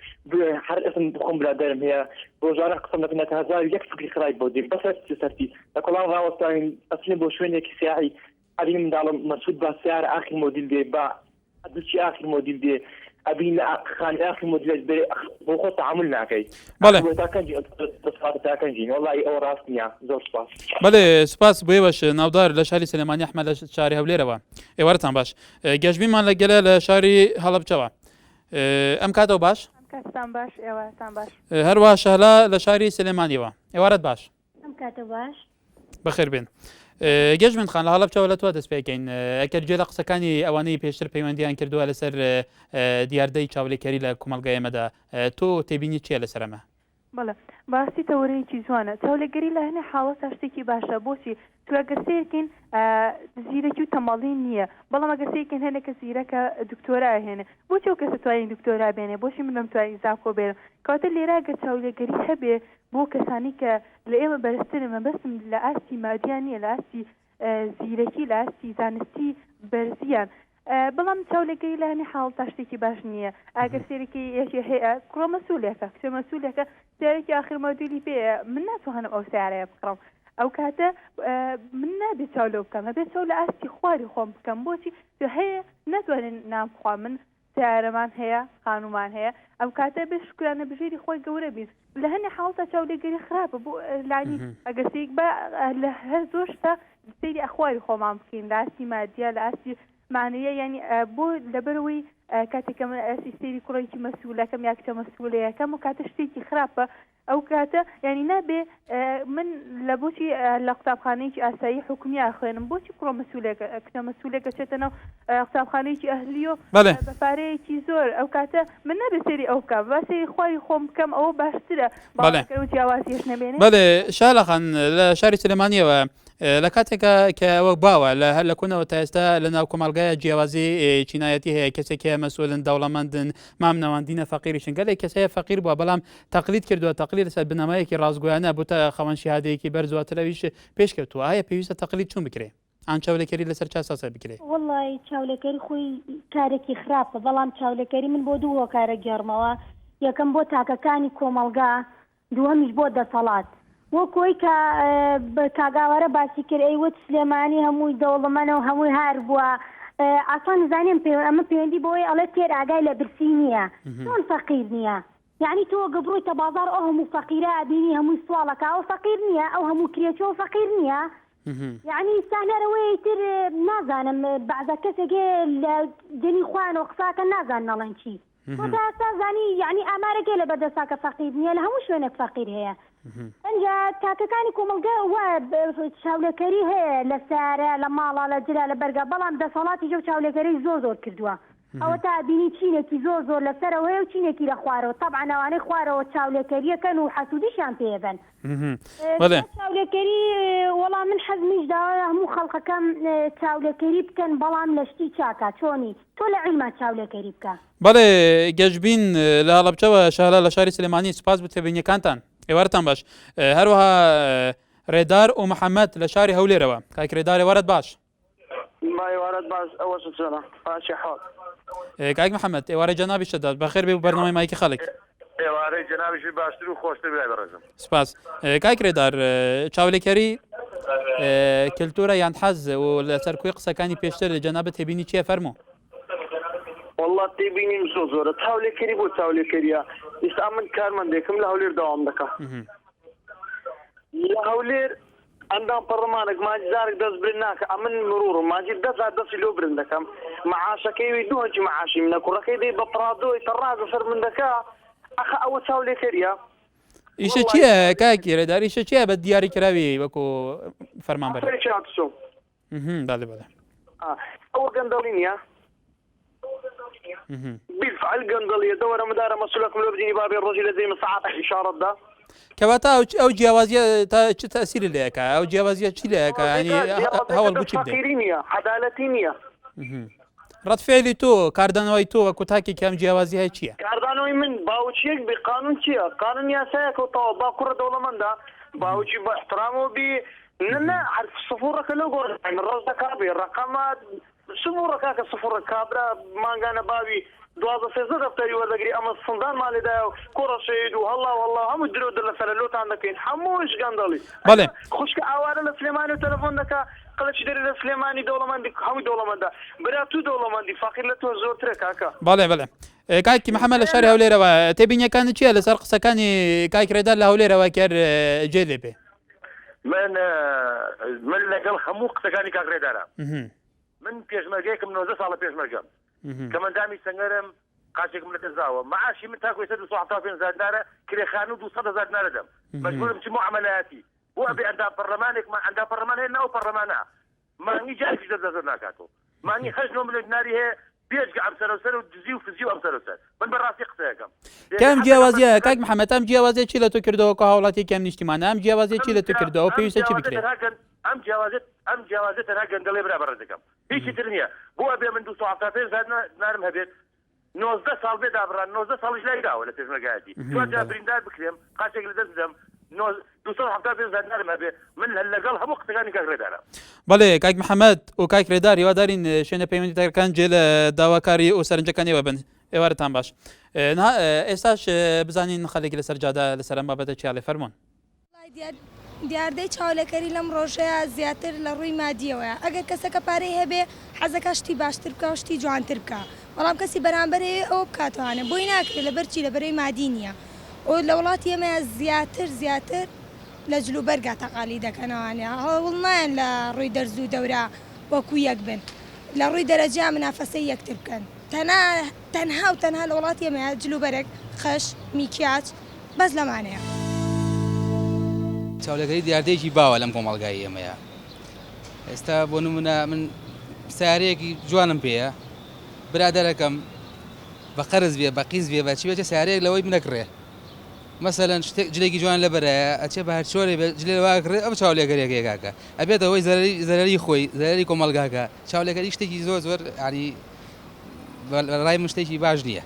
Speaker 12: هەر ئەسم بخۆم برادەرم هەیە ڕۆژانە قسەم دەکەنێت 1001 فکری خراپ بۆ دێ بەس سەرتی لە کۆڵان ڕاوەستاین ئەسلێ بۆ شوێنێکی سیاحی ئەبین منداڵم مەسعود با سیارە ئاخری مۆدیل دێ با دوچی ئاخری مۆدیل دێ ئەبین خانی ئاخری مۆدیل بێ بۆ خۆ تەعامل ناکەی تاکەنجین وەڵی ئەوە ڕاست نییە زۆر سپاس.
Speaker 1: بەڵێ سپاس بۆ ئێوەش ناودار لە شاری سلێمانی ئەحمەد لە شاری هەولێرەوە ئێوارەتان باش گەشتبیمان لەگەلە لە شاری هەڵەبجەوە ئەم کاتەوە باش
Speaker 13: کاتتان باش ئێوارەتان باش
Speaker 1: هەروە شەهلا لە شاری سلێمانیەوە ئێوارەت باش
Speaker 13: ئەم کاتە باش
Speaker 1: بەخێر بێن. گەشتبن خان لە هەڵەبجەوە لە تۆ دەست پێکەین ئەگەر گوێ لە قسەکانی ئەوانەی پێشتر پەیوەندیان کردووە لەسەر دیاردەی چاولێکەری لە کۆمەلگای ئێمەدا تۆ تێبینی چییە لەسەر ئەمە؟
Speaker 13: بەڵێ باستی تەورەیەکی جوانە چاولێگەری لە هەنێ حاڵەت شتێکی باشە بۆچی توگەسەیەکین زیرەکی و تەماڵی نییە بەڵام ئەگەسەیەکن هەنێکە زیرەکە دکتۆرا هێنێ بۆچی ئەو کەسە توانین دکتۆرا بێنێ بۆچی منم توانین زاکۆ بێنم کەواتە لێرە گە چاولێگەری هەبێ بۆ کەسانی کە لە ئێمە بەرزترن مەبەستم لە ئاستی مادیان نییە لە ئاستی زیرەکی لە ئاستی زانستی بەرزیان بەڵام چاولێگەری لە هەنێ حاڵ تا شتێکی باش نییە ئاگەر سێرەکی یەکی هەیە کوڕە مەسوولێکە کچە مەسوولێکە سیارێکی آخر مۆدیلی پێەیە من ناتوانم ئەو سیارەیە بکڕم ئەو کاتە من نابێت چاو لەو بکەم هەبێت چاو لە ئاستی خواری خۆم بکەم بۆچی هەیە ناتوانێت نامخوا من سیارەمان هەیە خانومان هەیە ئەو کاتە بێ شکرانە بژێری خۆی گەورە بین لە هەنێ حاڵتە چاولێگەری خراپە بۆ لانی ئەگەسێک بە لە هەر زۆر شتا سەیری ئەخواری خۆمان بکەین لە ئاستی مادیە لە ئاستی معنیە ینی بۆ لەبەرەوەی کاتێکە من ئەسی سێری کوڕێکی مەسوولەکەم یا کچە مەسوولەیەکەم و کاتە شتێکی خراپە ئەو کاتە ینی نابێ من لە بۆچی لە قوتابخانەیەکی ئاسایی حکومی خوێنم بۆچی کوڕە مەسوولێکە کچە مەسوولێکە چێتەنەوە قوتابخانەیەکی ئەهلیۆ بە پارەیەکی زۆر ئەو کاتە من نابێ سێری ئەو بکەم با سێری خواری خۆم بکەم ئەوە باشترە باڵەکەوتی ئاوازیش نەبێنێ.
Speaker 1: بەڵێ شالەخان لە شاری سلێمانیەوە لە کاتێکە کە ئەوە باوە لە هەر لە کوونەوە تا ئێستا لە ناو کۆمەلگایە جیاوازی چینایەتی هەیە کەسێکی مەسئولن دەوڵەمەندن مام نەوەندینە فەقیریشن گەلێک کەسەیە فەقیر بووە بەڵام تەقلید کردووە تەقلید لەسەر بنەمایەکی ڕازگویانە بوتە خەوەن شیهادەیەکی بەرزواترەویش پێشکەوتووە ئایا پێویستە تەقلید چۆن بکرێ ئان چاولێکەری لەسەر چاساسە بکرێ؟
Speaker 14: وڵی چاولەکەری خۆی کارێکی خراپە بەڵام چاولەکەری من بۆ دوو هۆکارە گەڕمەوە یەکەم بۆ تاکەکانی کۆمەلگا دووەمیش بۆ دەسەڵات وەکۆی کە کاگاوەرە باسی کرد ئەیوت سلێمانی هەمووی دەوڵەمەنە و هەمووی هار بووە ئاسان نزانیم ئەمە پەیوەندی بۆی ئەڵێ تێر ئاگای لە برسی نییە چۆن فەقیر نییە یعنی تۆ گەبڕۆیتە بازار ئەو هەموو فەقیرە ئەبینی هەمووی سوالەکە ئەو فەقیر نییە ئەو هەموو کرێچەوە فەقیر نییە یعنی سانەرەوەی تر نازانم بەعزە کەسێکێ لە دنی خوانەوە قساکە نازان نەڵەن چی تا زانی یعنی ئامارەکێ لە بەردەساکە فەقیر نییە لە هەموو شوێنێک فەقیر هەیە ئەنجا تاکەکانی کۆمەلگا وە چاولێکەری هەیە لە سارە لە ماڵە لە جرا لە بەرگا بەڵام دەسەڵاتی ژە چاولێکەری زۆر کردووە ئەوە تا بینی چینێکی زۆر لەسەرەوە هەیە و چینێکی لە خوارەوە طبعا ئەوانەی خوارەوە چاولێکەریەکەن و حەسوودیشیان پێبن چاولێکەری وەڵام من حەزمیش داوای هەموو خەڵقەکەم چاولێکەری بکەن بەڵام لە شتی چاکە چۆنی تۆ لە عیلما چاولێکەری بکە.
Speaker 1: بەڵێ گەشتبین لە هەڵەبجەوە شەهلا لە شاری سلێمانی سپاس بە تێبینیەکانتان ئێوارەتان باش هەروەها ڕێدار و محەممەد لە شاری هەولێرەوە کاک ڕێدار ئێوارەت باش
Speaker 15: ئێوارەت باش ئەوە چۆنە باشی حاڵ
Speaker 1: کاک محەممەد ئێوارە جەنابی شەدات بەخێر بێ و بەرنامەی مایکی خەڵک
Speaker 15: ئێوارەی جەنابیشی باشتر و خۆشتر بێ بەڕێزم
Speaker 1: سپاس کاک ڕێدار چاولێکەری کلتورە یان حەز و لەسەر کوێ قسەکانی پێشتر لە جەنابەت تێبینی چییە فەرموو؟
Speaker 15: والله تێبینیم زۆر تاولێکەری بۆ تاولێکەریە ئێستا من کارمەندێکم لە هەولێر داوام دەکەم لە هەولێر ئەندام پەڕەمانێک ماجی جارێک دەست برن ناکە ئەمن مرورم ماجی دەستی لۆ برن دەکەم معاشەکەی دوو هەنجی معاشی منە کوڕەکەی دەی بە پڕادۆی تەڕازە سەر من دەکا ئەخە ئەوە چاولێکەریە
Speaker 1: ئیشە چییە کاکی ڕێدار ئیشە چییە بە دیاری کراوی وەکو فەرمانبەر بەڵێ بەڵێ
Speaker 15: ئەوە گەندەڵی نییە بالفعل گەندەڵیە دەوەرە مدارە مەسئولەکم لۆ بدینی بابێ ڕۆژی لە دەی سەعات ئیشارەتدا
Speaker 1: کەواتە ئەو جیاوازیە تا چ تەسیری لەیەکە ئەو جیاوازیە چی لەیەکە هەوڵ بچی
Speaker 15: فەقیری نییە عەدالەتی نییە
Speaker 1: ڕەتفعلی تۆ کاردانەوەی تۆ وەکو تاکی کەم جیاوازی هەیە چییە؟
Speaker 15: کاردانەوەی من باوچیەک بێ قانون چییە؟ قانون یاسایەکەوتەوە با کوڕە دەوڵەمەندە باوچی بە احترامەوە بێ نه سفوڕەکە لەو گۆڕ ڕۆژ دەکا بێ ڕقەمە سفوڕەکە کە سفوڕە کابرا مانگانە باوی دوازە سێزە دەفتەری وەردەگری ئەمە سندان ماڵێدایە و کوڕە شەید و هەڵا وەڵا هەموو درۆ لەسەر لۆتان دەکەین هەمووش گەندەڵی
Speaker 1: بەڵێ
Speaker 15: خوشکە ئاوارە لە سلێمانی و تەلەفۆن دەکا قەڵەکی دەری لە سلێمانی دەوڵەمەندی هەمووی دەوڵەمەندە برا تو دەوڵەمەندی فەقیر لە تۆ زۆرترە کاکە
Speaker 1: بەڵێ بەڵێ کاکی محەممەد لە شاری هەولێرەوە تێبینیەکانی چییە لەسەر قسەکانی کاک ڕێدار لە هەولێرەوە کرد جێ لێ بێ
Speaker 16: من لەگەڵ هەموو قسەکانی کاک ڕێدارە من پێشمەرگەیەکم 90 ساڵە پێشمەرگەم کە مندامی سەنگەرم قاچێکم لە دەزاوە معاشی من تاکوی 175 دینارە کرێخان و 200 دینارە دەم مەجبورم چ معاملەیاتی بۆ ئەبێ ئەندا پەرلەمانێکمان ئەندا پەرلەمان هەیە ناو پەرلەمانە مانگی جارێکی دەزە ناکاتەوە مانگی 8 ملیۆن دیناری هەیە پێشگە ئەم سەرۆسەر و دزی و فزی و ئەم سەرۆسەر من بەڕاستی قسەیەکەم
Speaker 1: کەم جیاوازیە کاک محەممەد ئەم جیاوازیە چی لە تۆ کردەوە کە هاوڵاتی کەم نیشتیمانە ئەم جیاوازیە چی لە تۆ کردەوە پێویستە چی بکرێت
Speaker 16: ئەم جیاوازێت تەنها گەندەڵێ برابەر دەکەم هیچی تر نییە بۆ ئەبێ من 275 دینارم هەبێت 19 ساڵ بێ دابڕان 19 ساڵیش لای داوە لە پێشمەرگایەتی دوجا بریندار بکرێم قاچێک لە دەست بدەم 275 دینارم هەبێ من لەگەڵ هەموو قسەکانی کاک ڕێدارە
Speaker 1: بەڵێ کاک محەممەد و کاک ڕێدار هیوادارین شوێنە پەیوەندیدارەکان جێ لە داواکاری و سەرنجەکان ئێوە بن ئێوارتان باش ئێستاش بزانین خەڵێکی لەسەر جادا لەسەر ئەم بابەتە چیاڵێ فەرموون
Speaker 17: دیاردەی چاولەکەری لەم ڕۆژەیە زیاتر لە ڕووی مادیەوەیە ئەگەر کەسەکە پارەی هەبێ حەزەکە شتی باشتر بکە و شتی جوانتر بکە بەڵام کەسی بەرامبەرێ ئەوە بکاتوانە بۆی ناکرێت لەبەرچی لەبەرەوەی مادی نییە ئەو لە وڵاتی ئێمە زیاتر لە جلوبەرگا تەقالی دەکەنەوانە هەوڵ نایەن لە ڕووی دەرز و دەورە وەکو یەک بن لە ڕووی دەرەجا منافەسەی یەکتر بکەن تەنها و تەنها لە وڵاتی ئێمە جلوبەرێک خەش میکیاج بەس لەمانەیە
Speaker 18: چاولەکەری دیاردەیەکی باوە لەم کۆمەڵگای ئێمەیە ئێستا بۆ نمونە من سیارەیەکی جوانم پێیە برادەرەکەم بە قەرز بێ بە قیز بێ بەچی بێتە سیارەیەک لەوەی بنەکڕێ مەسەلەن جلێکی جوان لەبەرایە ئەچێ بە هەر چۆرێ جلێ واکڕێ ئەو چاولێکەرێکەیە کاکە ئەبێتەوەی زەرەری خۆی زەرەری کۆمەلگاکە چاولێکەری شتێکی زۆر ینی ڕای من شتێکی باش نییە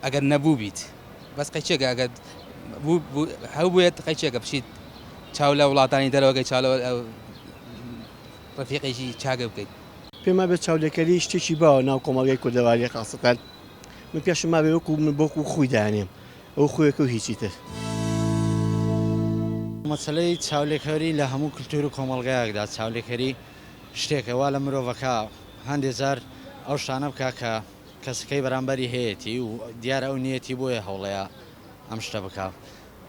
Speaker 18: ئەگەر نەبوو بیت بەس قەیچێکە ئەگەر هەو بێت قەیچێکە بچیت چاو لە وڵاتانی دەرەوەگەی چاڵ ڕفیقێکی چاگە بکەیت
Speaker 19: پێما بێت چاولێکەری شتێکی باوە ناو کۆمەڵگەی کوردەواری خاستەکان من پێشم ما بێ وەکو من بۆکو خۆی دانێم ئەو خۆیەکە و هیچی تر
Speaker 20: مەسەلەی چاولێکەری لە هەموو کللتور و کۆمەڵگایەکدا چاولێکەری شتێکەوە لە مرۆڤەکە هەندێک جار ئەو شتانە بکە کە کەسەکەی بەرامبەری هەیەی و دیارە ئەو نیەتی بۆیە هەوڵەیە ئەم شتە بکە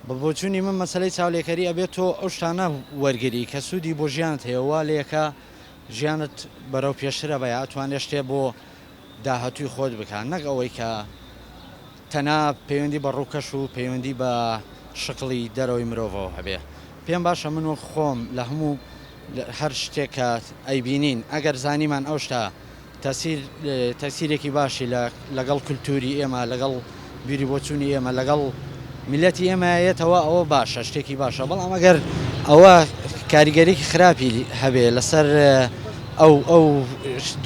Speaker 20: بە بۆچوونی من مەسەلەی چاولێکەری ئەبێت تۆ ئەو شتانە وەرگری کە سوودی بۆ ژیانت هەیەوا لێکە ژیانت بەرەو پێشترە بە ئەتوانێت شتێ بۆ داهاتووی خۆت بکەن نەک ئەوەی کە تەنها پەیوەندی بە ڕووکەش و پەیوەندی بە شقلی دەرەوەی مرۆڤەوە هەبێ پێم باشە من وەک خۆم لە هەموو هەر شتێک کە ئەیبینین ئەگەر زانیمان ئەو شتە تەسیرێکی باشی لەگەڵ کولتوری ئێمە لەگەڵ بیری بۆچوونی ئێمە لەگەڵ میلەتی ئێمەیەتەوە ئەوە باشە شتێکی باشە بەڵام ئەگەر ئەوە کاریگەریکی خراپی هەبێ لەسەر ئەو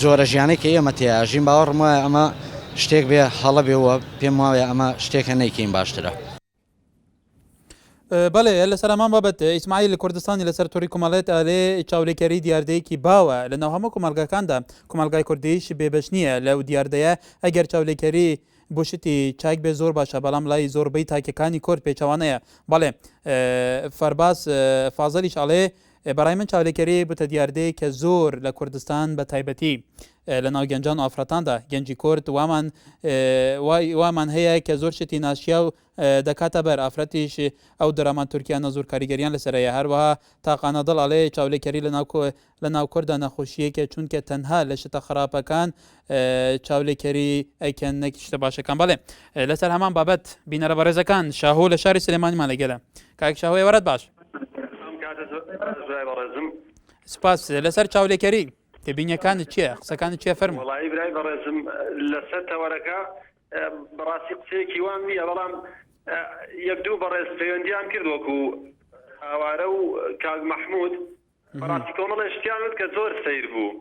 Speaker 20: جۆرە ژیانەی کە ئێمە تێە ژین باوەڕم وایە ئەمە شتێک بێ هەڵە بێەوە پێم وایە ئەمە شتێکە نەیکەین باشترە
Speaker 1: بەڵێ لەسەر ئەمان بابەت ئیسماعیل لە کوردستانی لەسەر تۆری کۆمەڵێت ئالێ چاولێکەری دیاردەیەکی باوە لە ناو هەموو کۆمەلگاکاندا کۆمەلگای کوردیش بێبەش نییە لەو دیاردەیە ئەگەر چاولێکەری بۆ شتی چاک بێ زۆر باشە بەڵام لای زۆربەی تاکەکانی کورد پێچەوانەیە بەڵێ فەرباس فازەلیش ئەڵێ بەڕای من چاولێکەری بوتە دیاردەیە کە زۆر لە کوردستان بە تایبەتی لە ناو گەنجان و ئافرەتاندا گەنجی کورد وامان هەیە کە زۆر شتی ناشیا و دەکاتە بەر ئافرەتیش ئەو دەرامان تورکیان نە زۆر کاریگەریان لەسەرەیە هەروەها تاقانە دڵ ئەڵێ چاولێکەری لە ناو کووردا نەخۆشیەکە چونکە تەنها لە شتە خراپەکان چاولێکەری ئەیکەن نەکی شتە باشەکان بەڵێ لەسەر هەمان بابەت بینەرە بەڕێزەکان شاهۆ لە شاری سلێمانیمان لەگەلە کاک شاهۆی وەرەت باش سپاس لەسەر چاولێکەری تێبینیەکانت چییە قسەکانت چیە فەرموو
Speaker 21: وەڵی برای بەڕێزم لەسەر تەوەرەکە بەڕاستی قسەیەکی وان نییە بەڵام یەک دوو بەڕێز پەیوەندیان کرد وەکو ئاوارە و کاک مەحموود بەڕاستی کۆمەڵە شتیانت کە زۆر سەیر بوو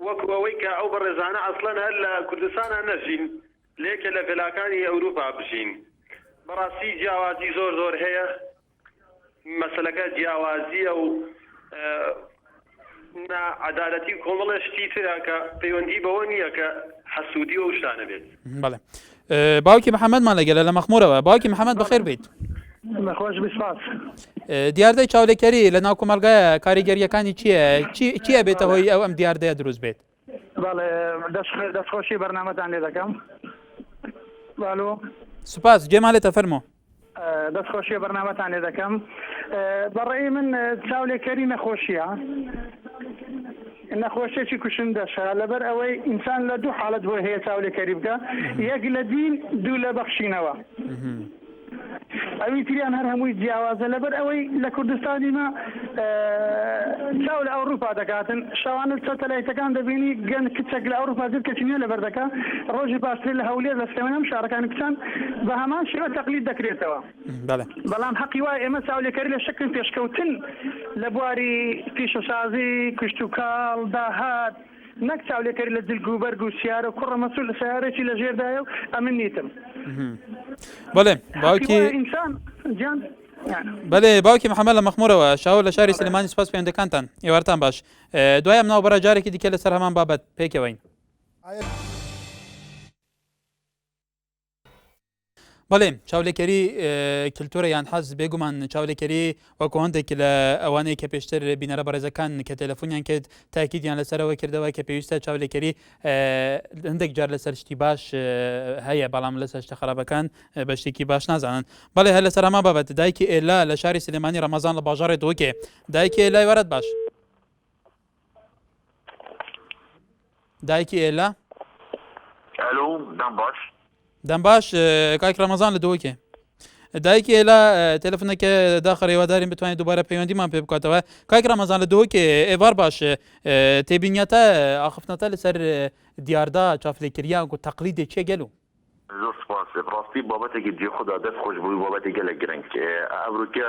Speaker 21: وەکو ئەوەی کە ئەو بەڕێزانە ئەسڵەن هەر لە کوردستانە نەژین لێکە لە فێلاکانی ئەوروپا بژین بەڕاستی جیاوازی زۆر زۆر هەیە مەسەلەکە جیاوازیە و عدالەتی کۆمەڵە شتی ترە کە پەیوەندی بەوە نییە کە حەسوودی و شتانە بێت
Speaker 1: بەڵێ باوکی محەممەدمان لەگەلە لە مەخمورەوە باوکی محەممەد بەخێر بیت
Speaker 22: خۆش بسپاس
Speaker 1: دیاردەی چاولێکەری لە ناو کۆمەلگایە کاریگەریەکانی چییە بێتە هۆی ئەو ئەم دیاردەیە دروست بێت
Speaker 22: بەڵێ دەستخۆشی بەرنامەتان لێ دەکەم باڵۆ
Speaker 1: سوپاس گێمان لێتە فەرمۆ
Speaker 22: دەستخۆشیە بەرنامەتان لێ دەکەم بەڕێی من چاولێکەری نەخۆشیە نەخۆشیێکی کوشندەشە لەبەر ئەوەی ئینسان لە دوو حاڵەت بۆ هەیە چاولێکەری بکە یەک لە دین دوو لە بەخشینەوە ئەوی تریان هەر هەمووی جیاوازە لەبەر ئەوەی لە کوردستانی ما چاو لە ئەوروپا دەکاتن شەوانە سەتەلایتەکان دەبینی گەن کچێک لە ئەوروپا زر کەچی نیە لەبەر دەکا ڕۆژی پاشتر لە هەولێر لە سلێمانە شارەکانی کچان بە هەمان شێوە تەقلید دەکرێتەوە بەڵام حەقی وایە ئێمە چاولێکەری لە شەکل پێشکەوتن لە بواری پیشەسازی کشت و کاڵ داهات نەک چاولێکەری لە جلگ و بەرگ و سیارە و کوڕە مەسوول لە سیارێکی لە ژێردایە و ئەمن نیتم
Speaker 1: بەڵێ باوکی بەڵێ باوکی محەممەد لە مەخمورەوە شاو لە شاری سلێمانی سپاس پەیوەندەکانتان ئێوارتان باش دوای ئەم ناوبەرە جارێکی دیکە لەسەر هەمان بابەت پێکەوەین بەڵێ چاولێکەری کللتورە یان حەز بێگومان چاولێکەری وەکو هەندێک لە ئەوانەیە کە پێشتر بینەرە بەڕێزەکان کە تەلەفۆنیان کرد تاکیدیان لەسەرەوە کردەوە کە پێویستە چاولێکەری هەندێک جار لەسەر شتی باش هەیە بەڵام لەسەر شتە خراپەکان بە شتێکی باش نازانن بەڵێ هەر لەسەر هەمان بابەت دایکی ئێلا لە شاری سلێمانی ڕەمەزان لە باژارێ دۆکێ دایکی ئێلای وەرەت باش دایکی ئێلا
Speaker 23: الو دەم باش
Speaker 1: دەم باش کاک ڕەمەزان لە دۆکێ دایکی ئێلا تەلەفۆنەکە داخە ڕێوادارین بتوانێت دووبارە پەیوەندیمان پێ بکاتەوە کاک ڕەمەزان لە دۆکێ ئێوار باش تێبینیاتە ئاخفتنەتە لەسەر دیاردا چاولێکەریە و تەقلیدێک چێ گەلو
Speaker 23: زۆر سپاس ڕاستی بابەتێکی جێ خۆدا دەست خۆش بووی بابەتێک گەلە گرنگ ئەوروکە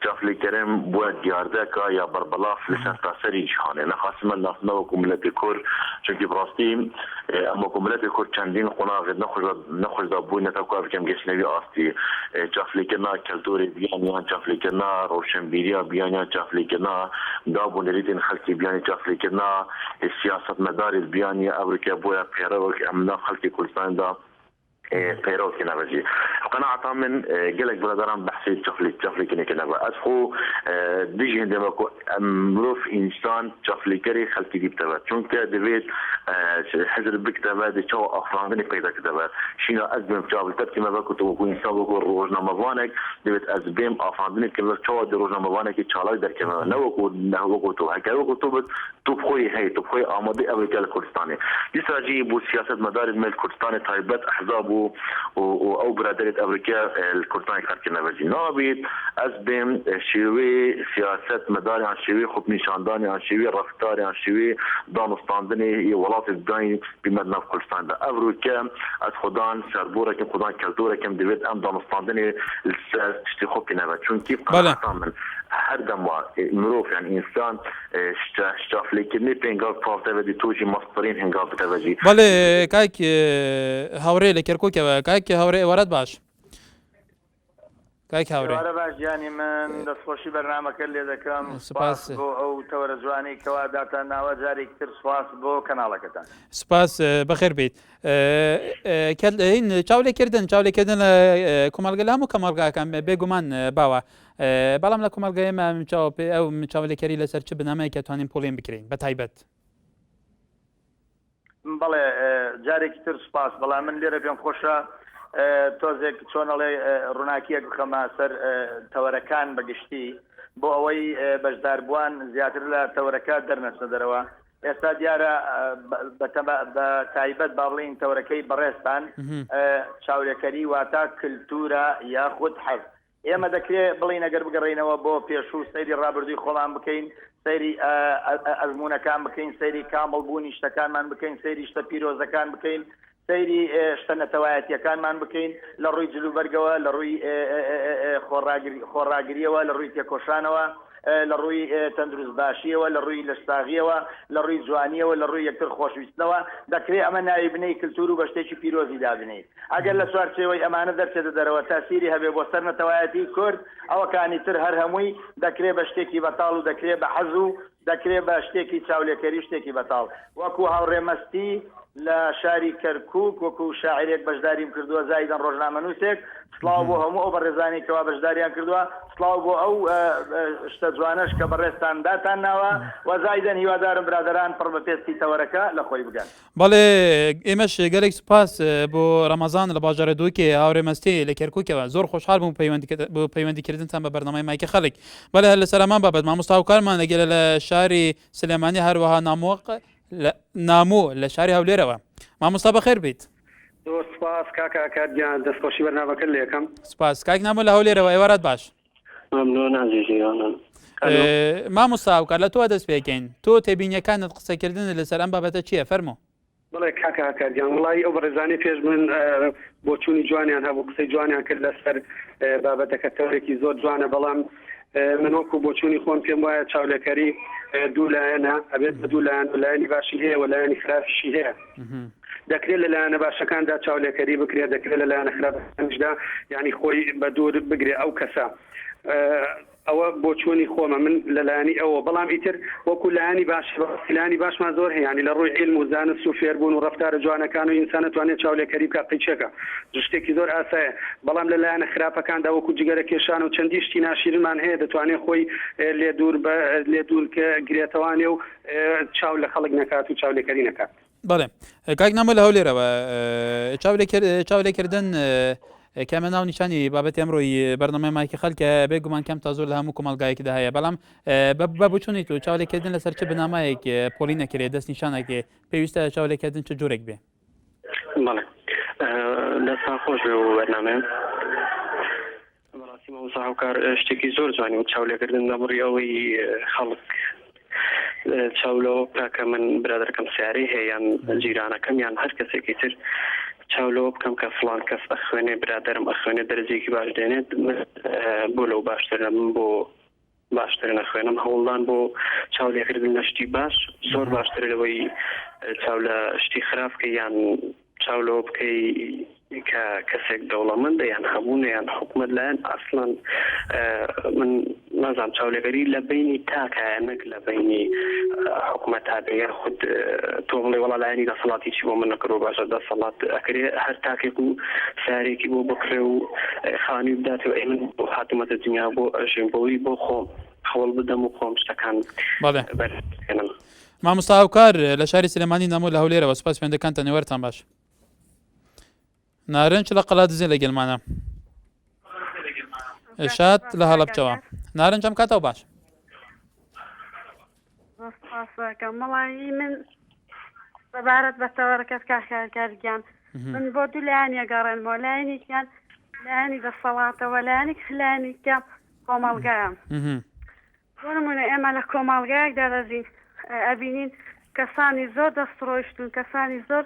Speaker 23: چافلێکەرم بووە دیاردەکە یا بەربەڵاف لەسەر تاسەری جیهانێ نەخاسمە ناسنەوە کوملەتی کورد چونکی بڕاستی ئەمە کوملەتی کورد چەندین قۆناغێت نەخۆشدا بووی نەتەکو بکەم گەشتنەوی ئاستی چافلێکردنا کەلتۆری بیانیان چافلێکردنا ڕۆشنبیریە بیانیان چافلێکردنا دابوونەریتین خەڵکی بیانی چافلێکردنا سیاسەتمەداری بیانی ئەوروکە بۆیە پێرەوەک ئەمنا خەڵکی کوردستاندا پیرو کنه بچی. قناعتم من گلک برادران بحثی چفلی کنه کنه با. از خو دیجی هندم کو مروف انسان چفلی کری خلقی دیبته چون که دوید حضر بکتبه دی چو افراندنی پیدا کتبه. شینا از بیم چابل تب که ما بکو کو انسان بکو روزنامه وانک دوید از بیم افراندنی که چو دی روزنامه وانکی چالای در که نه بکو تو هک بکو تو بد تو بخوی هی تو بخوی آماده اولیکال کردستانی. دیساجی بو سیاست مدار مل کردستان تایبت احزاب او برادرت امریکا الکردستان خارجی نوازی نابید از بین شیوه سیاست مداری عن شیوه خوب نشاندانی عن شیوه رفتاری عن شیوه دانستاندنی ولات داین بمدناف کردستان ده امریکا از خدان سربوره که خدان کلتوره که دوید ام دانستاندنی شتی خوب نوازی چون کی قانون هر دم مروف يعني انسان شاف لكني بينغال فاوته بدي توجي مصدرين هنغال بتوجي
Speaker 1: بله كاك هاوري لكركوك كاك هاوري ورد باش کاک هاوڕێ
Speaker 2: وارە باش گیانی من دەستخۆشی بەرنامەکە لێ دەکەم سپاس بۆ ئەو تەوەرە جوانی کەوا داتان ناوە جارێکی تر سپاس بۆ کەناڵەکەتان
Speaker 1: سپاس بەخێر بیت چاولێکردن لە کۆمەڵگە لە هەموو کۆمەڵگاکان بێگومان باوە بەڵام لە کۆمەڵگەیەمە ئەو چاولێکەری لەسەر چ بنامەیە کە توانین پۆڵێن بکرین بە تایبەت
Speaker 2: بەڵێ جارێکی تر سپاس بەڵام من لێرە پێم خۆشە تۆزێک چۆنەڵێ ڕووناکیەک بخەمە سەر تەوەرەکان بەگشتی بۆ ئەوەی بەشداربووان زیاتر لە تەوەرەکە دەرنەچنە دەرەوە ئێستا دیارە بە تایبەت با بڵین تەوەرەکەی بەڕێستان چاولێکەری واتە کللتورە یاخود حەز ئێمە دەکرێت بڵین ئەگەر بگەڕێنەوە بۆ پێشوو سەیری ڕابردووی خۆڵان بکەین سەیری ئەزمونونەکان بکەین سەیری کامەڵبوونی شتەکانمان بکەین سەیری شتە پیرۆزەکان بکەین سەیری شتە نەتەوایەتیەکانمان بکەین لە ڕووی جلوبەرگەوە لە ڕووی خۆڕاگریەوە لە ڕووی تێکۆشانەوە لە ڕووی تەندروست باشیەوە لە ڕووی لەشتاغیەوە لە ڕووی جوانیەوە لە ڕووی یەکتر خۆشویستنەوە دەکرێت ئەمە ناوی بنەی کللتور و بە شتێکی پیرۆزی دابنێت ئەگەر لە چوارچێوەی ئەمانە دەرچێتە دەرەوە تاسیری هەبێ بۆ سەر نەتەوایەتی کورد ئەوەکانی تر هەر هەمووی دەکرێت بە شتێکی بەتاڵ و دەکرێت بە حەز و دەکرێت بە شتێکی چاولێکەری شتێکی بەتاڵ وەکو هاوڕێمەستی لە شاری کەرکووک وەکو شاعرێک بەشداریم کردووە زایدەن ڕۆژنامەنووسێک سڵاو بۆ هەموو ئەو بەڕێزانی کەوا بەشداریان کردووە سڵاو بۆ ئەو شتە جوانەش کە بەڕێستان داتان ناوە و زایدەن هیوادارم برادەران پڕ بە پێستی تەوەرەکە لە خۆی بگەن
Speaker 1: بەڵێ ئێمەش گەلێک سوپاس بۆ ڕەمەزان لە باژارە دووکێ هاوڕێمەستی لە کەرکووکەوە زۆر خۆشحال بووم بۆ پەیوەندیکردنتان بە بەرنامەی مایکە خەڵک بەڵێ لە سەرامان بابەت مامۆستا هاوکارمان لەگەلە لە شاری سلێمانی هەروەها نامۆ لە شاری هەولێرەوە مامۆستا بەخێر بیت
Speaker 4: سپاس کاکە کاتیان دەستخۆشی بەرنامەکە لێ یەکەم
Speaker 1: سپاس کاک نامۆ لە هەولێرەوە ئێوارەت باش مامۆستا هاوکار لە تۆ دەست پێکەین تۆ تێبینیەکانت قسەکردن لەسەر ئەم بابەتە چییە فەرموو
Speaker 4: بڵێ کاکە کاتیان وڵی ئەو بەڕێزانی پێش من بۆ چوونی جوانیان هەبوو قسەی جوانیان کرد لەسەر بابەتەکە تەورێکی زۆر جوانە بەڵام من وەکو بۆ چوونی خۆم پێم وایە چاولێکەری دوو لایەنە ئەبێت بە دوو لایەن لایەنی باشی هەیە و لایەنی خراپیشی هەیە دەکرێت لە لایەنە باشەکاندا چاولێکەری بکرێت دەکرێت لە لایەنە خراپەکانشدا یعنی خۆی بە دوور بگرێ ئەو کەسە ئەوە بۆ چوونی خۆمە من لەلایەنی ئەوە بەڵام ئیتر وەکو لایەنی باشلایانی باشمان زۆر هەیە ینی لە ڕووی علم و زانست و فێربوون و ڕەفتارە جوانەکان و ئینسان دەتوانێت چاولێکەری بکات قیچەکە شتێکی زۆر ئاسایە بەڵام لە لایەنە خراپەکاندا وەکو جگەرە کێشان و چەندی شتی ناشیرمان هەیە دەتوانێت خۆی لێ دوور کە گرێتەوانێ و چاو لە خەڵک نەکات و چاولێکەری نەکات
Speaker 1: بەڵێ کاک نامۆ لە هەولێرەوە چاولێکردن کەمە ناو نیشانی بابەتی ئەمڕۆی بەرنامەی مایکی خەڵکە بێگومان کەم تا زۆر لە هەموو کۆمەڵگایەکدا هەیە بەڵام بە بچوونیت و چاولێکردن لەسەر چه بنامایەک پۆلی نەکرێت دەست نیشانێکێ پێویستە چاولێکردن چه جۆرێک بێ
Speaker 5: بەڵێ دەستان خۆش بێ و بەرنامە بەڕاستی مامۆستا هاوکار شتێکی زۆر جوانی و چاولێکردن لەبڕی ئەوەی خەڵک چاولەوە کاکە من برادەکەم سیارەی هەیە یان جیرانەکەم یان هەر کەسێکی تر چاولەوە بکەم کە فڵان کەس ئەخوێنێ برادرم ئەخوێنێ دەرەجێکی باش دێنێت بۆ لەو باشترە من بۆ باشتر نەخوێنم هەوڵدان بۆ چاولێکردن لە شتی باش زۆر باشتر لەوەی چاو لە شتی خراپ بکەی یان چاولەوە بکەی کە کەسێک دەوڵەمەندە یان هەبوونە یان حکومت لایەن ئەسڵەن من نازانم چاولێکەری لە بینی تاکایە نەک لە بینی حکومەت هابێ یان خود تۆ بڵێ وەڵا لایەنی دەسەڵاتی چی بۆ من نەکڕۆ باشە دەسەڵات ئەکرێ هەر تاکێک و سارێکی بۆ بکرێ و خانی بداتەوە ئەی من بۆ هاتوومەتە دنیا بۆ ئەژێن بۆی بۆ خۆم هەوڵ بدەم و خۆم شتەکان بەرهێنم
Speaker 1: مامۆستا هاوکار لە شاری سلێمانی نامۆ لە هەولێرەوە سوپاس پێوەندەکانتان نێوەرتان باش نارنج لە قەڵات دزێ لە گەلمانە شاد لە هەڵەبجەوە نارنج ئەم کاتەوە باش
Speaker 24: مەڵایی من بەبارەت بە تەوەرەکەت کاکارگیان من بۆ دوو لایەنە گەڕێنەوە لایەنێکیان لایەنی دەسەڵاتەوە لایەنێکە کۆمەڵگایە بۆ نمونە ئێمە لە کۆمەڵگایەکدا دەژین ئەبینین کەسانی زۆر دەستڕۆیشتون کەسانی زۆر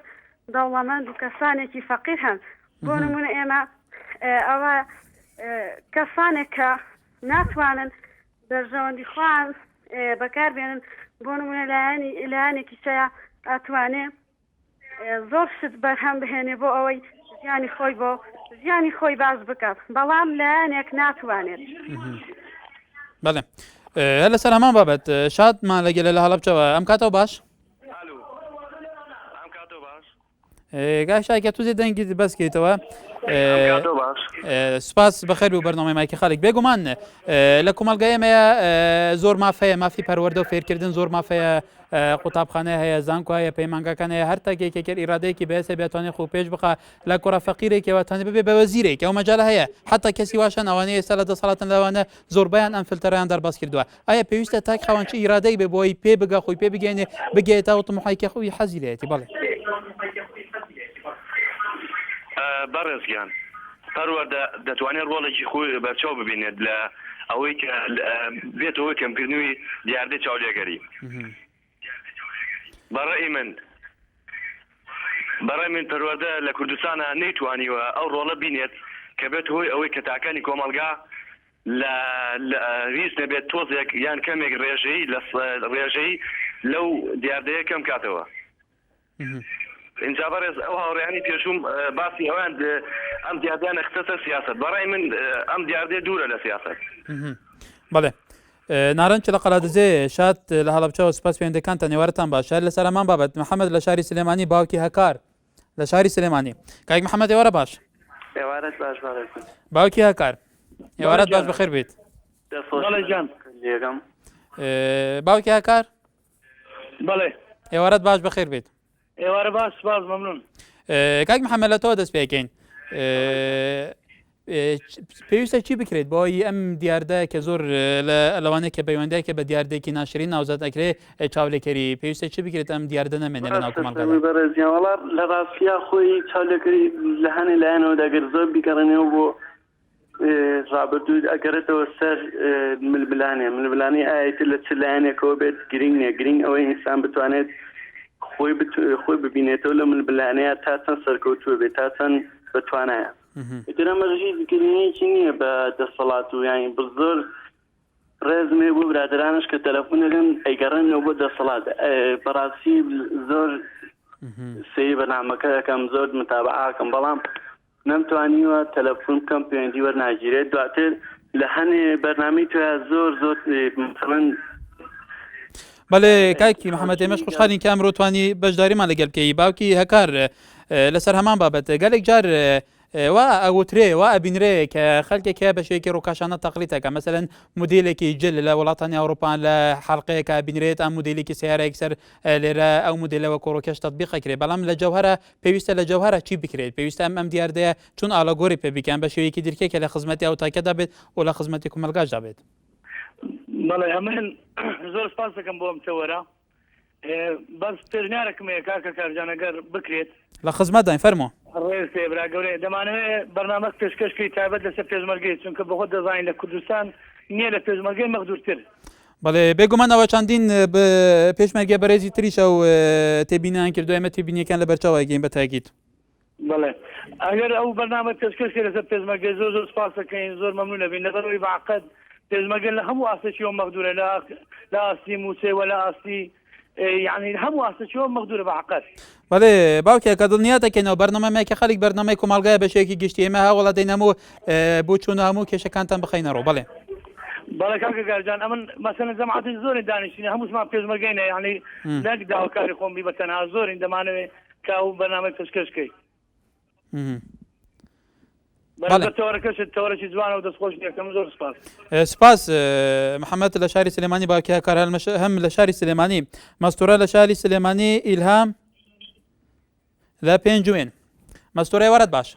Speaker 24: دەوڵەمەند و کەسانێکی فەقیر هەن بۆ نمونە ئێمە ئەوە کەسانێک کە ناتوانن دەرژەوەندی خوان بەکاربێنن بۆ نمونە لایەنێکی شەیە ئەتوانێ زۆر شت بەرهەم بهێنێ بۆ ئەوەی ژیانی خۆی بۆ ژیانی خۆی باش بکات بەڵام لایەنێک ناتوانێت.
Speaker 1: بەڵێ هەر لەسەر هەمان بابەت شادمان لەگەلە لە هەڵەبجەوە ئەم کاتەوە باش گاشایکە توزێ دەنگی بەسکەیتەوە سوپاس بەخێر و بەرنامەی مایکی خەڵک بێگومان لە کۆمەلگایەمەیە زۆر مافەیە مافی پەروەردە و فێرکردن زۆر مافەیە قوتابخانە هەیە زانکۆ هەیە پەیمانگەکان هەیە هەر تاکێکێکر ئیرادەیەکی بەسە بێتوانێت خۆ پێش بخە لە کۆڕە فەقیرێکەوەتانێ ببێ بە وەزیرێک ئەو مەجاالە هەیە حتا کەسی واشان ئەوانەیە ئێستا لە دەسەڵاتن لەوانە زۆربیان ئەم فلتەرەیان دەرباس کردووە ئایا پێویستە تاک خاوەنچی ئیرادەی بێ بۆی پێ بگە خۆی پێ بگەێنێ بگێتەوە تمحایکە خۆی حەزی لێتی بەڵێ
Speaker 6: بەڕێزگیان پەروەردە دەتوانێت ڕۆڵێکی خۆی بەرچاو ببینێت لە ئەوەی کە بێتەوەی کەمکردنەوەی دیاردەی چاودێرگەری بەڕێی من پەروەردە لە کوردستانە نەیتوانیوە ئەو ڕۆڵە بینێت کە بێت هۆی ئەوەی کە تاکانی کۆمەلگا لە ویست نەبێت تۆزێک یان کەمێک ڕێژەی لە ڕێژەی لەو دیاردەیە کەم کاتەوە. اینجا بەڕێز ئەو هاوڕێیانی پێشوم باسی ئەویان ئەم دیاردیانە خستە سیاست بەڕای من ئەم دیاردێ دوورە لە سیاست.
Speaker 1: بەڵێ نارنج لە قەڵادزێ شاد لە هەڵەبجەوە سوپاس پێوەندەکانتان نێوارتان باشە لەسەر ئەمان بابەت محەممەد لە شاری سلێمانی باوکی هەکار لە شاری سلێمانی کاک محەممەد ێوارە باش
Speaker 7: ێوارەت باش
Speaker 1: باوکی هەکار ێوارەت باش بەخێر بێت باوکی هەکار
Speaker 8: بەڵێ
Speaker 1: ێوارەت باش بەخێر بێت
Speaker 8: ئێوارە باش سپاس مەمنون
Speaker 1: کاک محەممەد لە تۆ دەست پێکەین پێویستە چی بکرێت بۆی ئەم دیاردە کە زۆر لەوانەیە کە پەیوەندیە کە بە دیاردێکی ناشرین ناوزات ئەکرێ چاولێکەری پێویستە چی بکرێت ئەم دیاردە نەمێنێت لە ناو کۆمەلگا
Speaker 7: بەڕێزیانوەڵا لە ڕاستیا خۆی چاولێکەری لە هەنێ لایەنەوە دەگەر زۆر بیکەڕێنەوە بۆ ڕابردوو ئەگەرێتەوە سەر ملبلانی ئاەتی لە چ لایەنێکەوە بێت گرنگ نیە گرنگ ئەوەی ئینسان بتوانێت خۆی ببینێتەوە لە ملبلانەیە تا چەند سەرکەوتووە بێت تا چەند بتوانایە ئەمەژی زیکردنیەکی نییە بە دەسەڵات و یانی بزۆر ڕێزمێ بۆ برادرانش کە تەلەفۆنەکەن ئەیگەڕێنەوە بۆ دەسەڵات بەڕاستی زۆر سەی بەنامەکە دەکەم زۆر متابعاکەم بەڵام نەمتوانیوە تەلەفۆن بکەم پەیوەندی وەرناگیرێت دواتر لە هەنێ بەرنامەی توە زۆر مثڵەن
Speaker 1: بەڵێ کاکی محەممەد ئێمەش خوشحالین کە ئەمڕۆ توانی بەشداریمان لەگەڵ بکەی باوکی هەکار لەسەر هەمان بابەت گەلێک جار وا ئەوترێ وا ئەبینرێ کە خەڵکێکە بە شێوەیەکی ڕووکاشانە تەقلیتەکە مەسەلەن مدلێکی جل لە وڵاتانی ئەوروپان لە حەڵقەیەکە بینرێت ئەم مدلێکی سیارەیەک سەر لێرە ئەو مدلەوە کۆڕۆکەش تەطبیقەکرێت بەڵام لە جەوهرە پێویستە لە جەوهرە چی بکرێت پێویستە ئەم دیاردەیە چون ئاڵەگۆری پێ بکەن بە شێوەیەکی دیرکێکە لە خزمەتی ئەو تاکەدا بێت و لە خزمەتی کۆمەلگاشدا بێت.
Speaker 8: بەڵێ ئەمن زۆر سپاس دەکەم بۆ ئەم تەوەرە بەس پێشنیارێکمەیە کاکە کارجانەگەر بکرێت
Speaker 1: لە خزمەتداین فەرمۆ
Speaker 8: ڕێز پێبرا گەورەیە دەمانەوێت بەرنامەک پێشکەشکەی تایبەت لەسەر پێشمەرگەی چونکە بە خۆت دەزانین لە کوردستان نییە لە پێشمەرگەی مەخدوورتر
Speaker 1: بەڵێ بێگومانەوە چەندین پێشمەرگە بەڕێزی تریشە و تێبینیان کردو ئێمە تێبینیەکان لە بەرچاوەگەین بە تاکید
Speaker 8: بەڵێ ئەگەر ئەو بەرنامە پێشکەشکە لەسەر پێشمەرگەی زۆر زۆر سپاس دەکەین زۆر مەمنونە بین لەبەرەوەی بەعقەد پێشمەرگە لە هەموو ئاسەچیەوە مەخدوورە لە ئاستی مووسێ و لە ئاستی يعني هەموو ئاسەچیەوە مەخدوورە بەعقەد
Speaker 1: بەڵێ باوکێ کە دڵنیا دەکەینەوە بەرنامەیەکە خەڵک بەرنامەی کۆمەلگایە بە شێوەیەکی گشتی ئێمە هەوڵە دەین هەموو بۆ چوونە هەموو کێشەکانتان بخەینەڕۆ بەڵێ
Speaker 8: بەڵێ کاکە کارجان ئەمن مەسەلەن جەماعەتی زۆری دانیشتینە هەمووشمان پێشمەرگەینە یعنی نەک داواکاری خۆم بی بە تەنها زۆرین دەمانەوێت کە ئەو بەرنامەی پێشکەشکەی تەوەرەکەشت جوانە و دەستخۆش دەکەم زۆر سپاس
Speaker 1: سپاس محەممەد لە شاری سلێمانی باوکی هەکار هەم لە شاری سلێمانی مەستوورە لە شاری سلێمانی ئیلهام لە پێنجوێن مەستوورە ێوارەت باش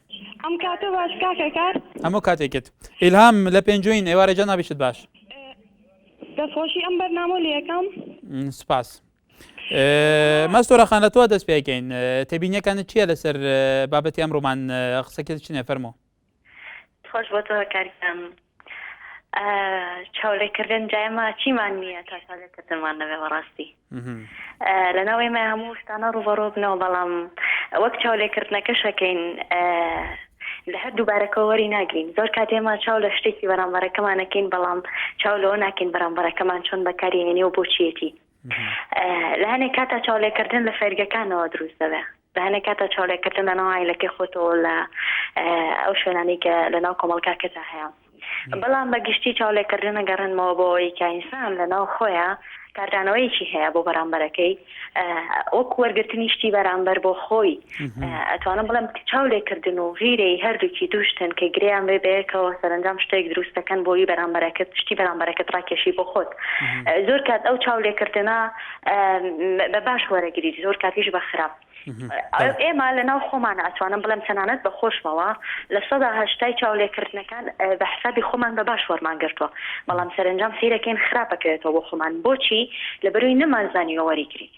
Speaker 10: ئەم کاتە باش کاکەکار
Speaker 1: هەموو کاتێکت ئیلهام لە پێنجوین ئێوارە جەنابیشت باش
Speaker 10: دەستخۆشی ئەم بەرنامە لە یەکەم
Speaker 1: سپاس مەستوورە خان لە تۆ دەست پێکەین تێبینیەکانت چییە لەسەر بابەتی ئەمڕۆمان قسەکەت چینە فەرمۆ
Speaker 25: خۆش بۆ تۆ کاریکەم چاولێکردن جایمە چیمان نییە تا چاولێکردنمان نەبێ بەڕاستی لەناوەیمە هەموو شتانە ڕوبەڕۆ بنەوە بەڵام وەک چاولێکردنەکە شەکەین لە هەر دووبارەکە وەری ناگرین زۆر کاتێمە چاو لە شتێکی بەرامبەرەکەمانەکەین بەڵام چاو لەوە ناکەین بەرامبەرەکەمان چۆن بەکارهێنێ و بۆچیەتی لە هەنێک کاتە چاولێکردن لە فەرگەکانەوە دروست دەبێ هەنێ کاتە چاولێکردن لەناو عیلەکەی خۆتۆ لە ئەو شوێنانەی کە لەناو کۆمەڵگاکەتە هەیە بەڵام بە گشتی چاولێکردن ئەگەڕێنمەوە بۆ ئەوەی کە ئینسان لەناو خۆیە کاردانەوەیکی هەیە بۆ بەرامبەرەکەی وەک وەرگرتنی شتی بەرامبەر بۆ خۆی ئەتوانم بڵێم چاولێکردن و غیرەی هەردووکی دووشتن کە گرێیان بێ بەیەکەوە سەرنجام شتێک دروستەکەن بۆی بەرامبەرەکەت شتی بەرامبەرەکەت ڕاکێشی بۆ خۆت زۆر کات ئەو چاولێکردنە بە باش وەرەگریت زۆر کاتیش بە خراپ ئێمە لەناو خۆمانە ئەتوانم بڵێم تەنانەت بە خۆشمەوە لە 180 چاولێکردنەکان بە حسابی خۆمان بە باش وەرمانگرتووە بەڵام سەرنجام سیرەکەین خراپەکەوێتەوە بۆ خۆمان بۆچی لەبەروی نەمانزانیوە وەریگرین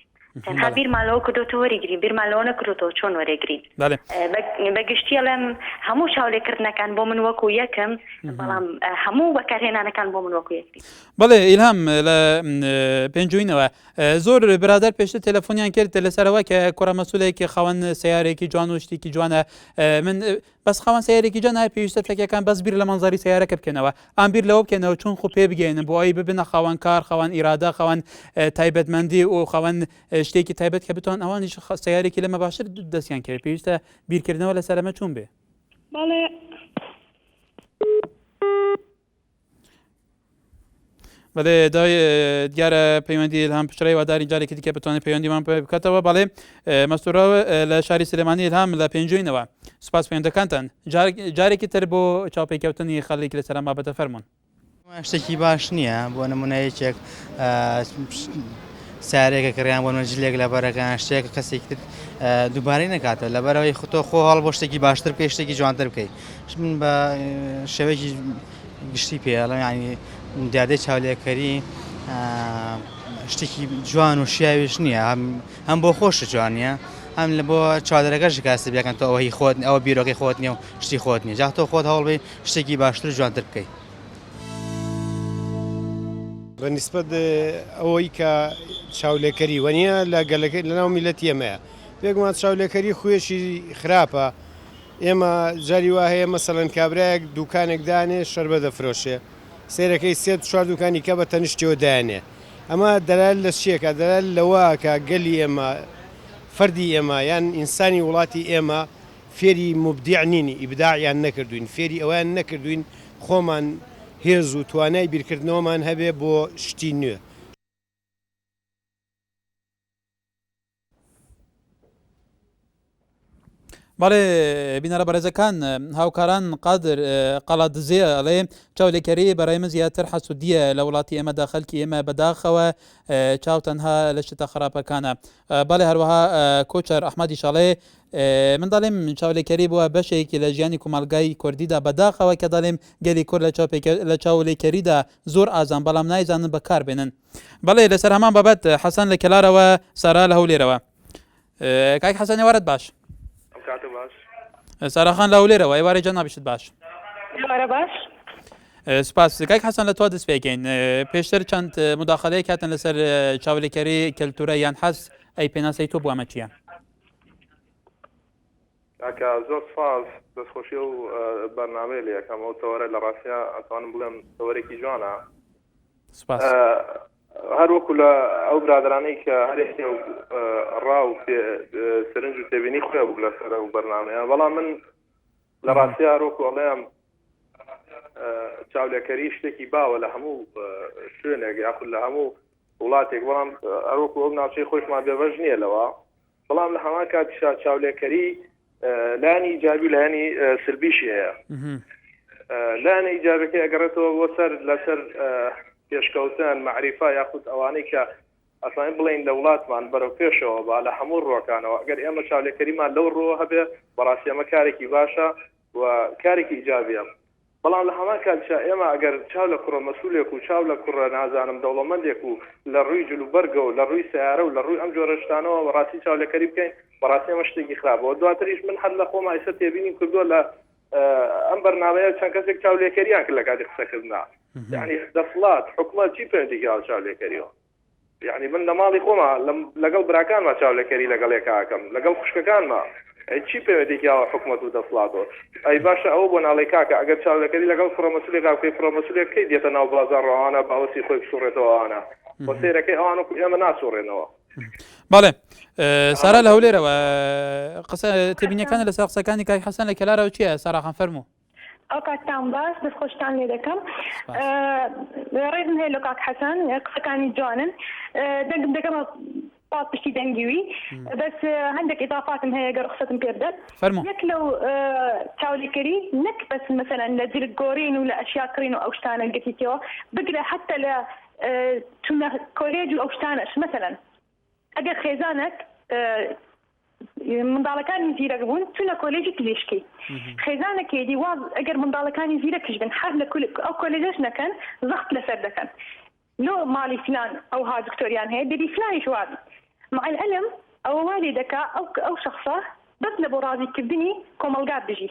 Speaker 25: تەنها بیرمالەوە کردوتەوە وەریگرین بیرمالەوە نەکردوتەوە چۆن وەرەگرین بەگشتی ئەڵێم هەموو چاولێکردنەکان بۆ من وەکو یەکم بەڵام هەموو بەکارهێنانەکان بۆ من وەکو یەکتی
Speaker 1: بەڵێ ئیلهام لە پێنجوینەوە زۆر برادەر پێشتر تەلەفۆنیان کرد لەسەرەوە کە کوڕە مەسوولێکی خاوەن سیارێکی جوان و شتێکی جوانە من بەس خاوەن سیارێکی جوان هەیە پێویستە تەکەکان بەس بیر لە مەنزاری سیارەکە بکەنەوە ئەم بیر لەوە بکەنەوە چون خۆ پێ بگەێنن بۆ ئەوی ببنە خاوەن کار خاوەن ئیرادە خاوەن تایبەتمەندی و خاوەن شتێکی تایبەت کە بتوان ئەوانیش سیارێکی لەمە باشتر دەستیان کرد پێویستە بیرکردنەوە لە سەرمە چوون بێ بەڵێ دیارە پەیوەندی ئیلهام پشتڕی واداری جارێکی دیکە بتوانێت پەیوەندیمان بکاتەوە بەڵێ مەستوورەوە لە شاری سلێمانی ئیلهام لە پێنجوینەوە سوپاس پەیوەندەکانتان جارێکی تر بۆ چاوپێککەوتنی خەڵێک لەسەر بابەتە فەرمونون
Speaker 20: شتێکی باش نییە بۆ نمونەیەکێک سارێکە کڕیان بۆ نەجلێک لە بەرەکان شتێک کەسێک دووبارەی نکاتە لەبەرەوەی خۆ خۆ هەڵ بۆ شتێکی باشتر بکەی شتێکی جوانتر بکەیت من بە شێوەیەکی گشتی پێڵم ینی دیادەی چاولێکەری شتێکی جوان و شیاویش نییە هەم بۆ خۆشە جوانە هەم لە بۆ چادرەکەش کاسی بیاکەن تۆ ئەوەی خۆت ئەوە بیرۆکەی خۆت نیە و شتی خۆت نیە جا تۆ خۆت هەوڵبی شتێکی باشتر جوانتر بکەیت
Speaker 3: بەنسبەت ئەوەی کە چاولێکەری وەنیە لە گەلەکەی لەناو میلەتی ئێمەیە پێگومان چاولێکەری خوێشی خراپە ئێمە جاری وا هەیە مەسەڵەن کابراایەک دوکانێک دانێ شەربە دەفرۆشێ سیرەکەی سێت چوار دوکانی کە بە تەنیشتەوە دایانێ ئەمە دەلال لە چیەکە دەلال لەوە کە گەلی ئێمە فەردی ئێمە یان ئینسانی وڵاتی ئێمە فێری مبدیع نینی ئیبداعیان نەکردوین فێری ئەویان نەکردوین خۆمان هێز و توانای بیرکردنەوەمان هەبێ بۆ شتی نوێ
Speaker 1: بەڵێ بینەرە بەڕێزەکان هاوکاران قادر قەڵات دزێ ئەڵێ چاولێکەری بەڕای من زیاتر حەسوودیە لە وڵاتی ئێمەدا خەڵکی ئێمە بەداخەوە چاو تەنها لە شتە خراپەکانە بەڵێ هەروەها کۆچەر ئەحمەدی شەڵێ من دەڵێم چاولێکەری بووە بەشێکی لە ژیانی کومەلگای کوردیدا بەداخەوە کە دەڵێم گەلی کورد لە چاولێکەریدا زۆر ئازان بەڵام نایزانن بەکاربێنن بەڵێ لەسەر هەمان بابەت حەسەن لە کەلارەوە سارا لە هەولێرەوە کاک حەسەنی وەرت باش ساراخان لە هەولێرەوە ئێوارەی جەنابیشت باش
Speaker 24: باش
Speaker 1: سپاس کاک حەسەن لە تۆ دەست پێکەین پێشتر چەند مداخەلەیەک هاتن لەسەر چاولێکەری کەلتورە یان حەز ئەی پێناسەی تۆ بووە چییە
Speaker 9: کاکە زۆر سپاس دەستخۆشی و بەرنامەیە لە یەکەم ئەو تەوەرە لە ڕاستیە ئەتوانم بڵێم تەوەرێکی جوانە
Speaker 1: سپاس
Speaker 9: هەروەکو لە ئەو برادرانەی کە هەرێکی ڕاو سرنج و تێبینی خۆی بوو لەسەر ئەو بەرنامەیە بەڵام من لە ڕاستیە هەروەکو ئەڵێم چاولێکەری شتێکی باوە لە هەموو شوێنێک یاخود لە هەموو وڵاتێک بەڵام هەروەکو ئەو ناوچەی خۆشمان بێبەش نییە لەوە بەڵام لە هەمان کاتیشا چاولێکەری لایەنی ئیجابی و لایەنی سلبیشی هەیە لایەنی ئیجابەکەی ئەگەڕێتەوە بۆ لەسەر پێشکەوتن معریفە یاخود ئەوانەی کە ئەسڵان بڵین لە وڵاتمان بەرەو پێشەوە با لە هەموو ڕۆکانەوە ئەگەر ئێمە چاولێکەریمان لەو ڕۆ هەبێ بەڕاستی ئەمە کارێکی باشە و کارێکی ئیجابیە بەڵام لە هەمان کاتیشا ئێمە ئەگەر چاو لە کوڕە مەسوولێک و چاو لە کوڕە نازانم دەوڵەمەندێک و لە ڕووی جلوبەرگە و لە ڕووی سیارە و لە ڕووی ئەم جۆرە شتانەوە بەڕاستی چاولێکەری بکەین بەڕاستی ئەمە شتێکی خراپەوە دواتریش من هەر لە خۆم ئێستا تێبینی کردووە لە ئەم بەرنامەیە چەند کەسێک چاولێکەریان کرد لە کاتی قسەکردنا یعنی دەسڵات حکومەت چی پەیوەندی چاولێکەریەوە یعنی من لە ماڵی خۆمە لەگەڵ براکانمە چاولێکەری لەگەڵ یەکاکەم لەگەڵ خوشکەکانمە چی پەیوەندێکی حکومەت و دەسڵاتەوە ئەی باشە ئەوە بۆ ناڵی کاکە ئەگەر چاولەکەری لەگەڵ فڕۆمەسولێک کاکەی فڕۆمەسولێک کەی دێتە ناو بازار ڕەوانە باوەسی خۆی بسوڕێتەوە ئەوانە بۆ سیرەکەی ئەوانە ئێمە ناسوڕێنەوە
Speaker 1: بەڵێ سارا لە هەولێرەوە قسە تبینیەکانە لەسەر قسەکانی کاک حەسەن لە کەلارەوە چییە ساراخان فەرموو
Speaker 10: ئەو کاتتان باش دەست خۆشتان لێ دەکەم ڕێزم هەیە لە کاک حەسەن قسەکانی جوانن دەگەمە پاڵ پشتی دەنگیوی بەس هەندێک ئیضافاتم هەیە گەر ڕخسەتم پێ بدەن یەک لەو چاولێکەری نەک بەس مەسەلەن لە جرگۆڕین و لە ئەشیاکڕین و ئەو شتانە گەتیتەوە بگرە حتى لە چونە کۆلێج و ئەو شتانەش مەسەلەن ئەگەر خێزانێک منداڵەکانی زیرەک بوون چونە کۆلێجی پزیشکی خێزانێکێدی واز ئەگەر منداڵەکانی زیرەکش بن هەر لە ئەو کۆلێجش نەکەن زەخت لەسەر دەکەن لۆ ماڵی فلان ئەو ها دکتۆریان هەیە دەبی فلانیش واز مع العلم ئەوە وای دەکا ئەو شخصە بەس لە بۆ ڕازیکردنی کۆمەلگا بژی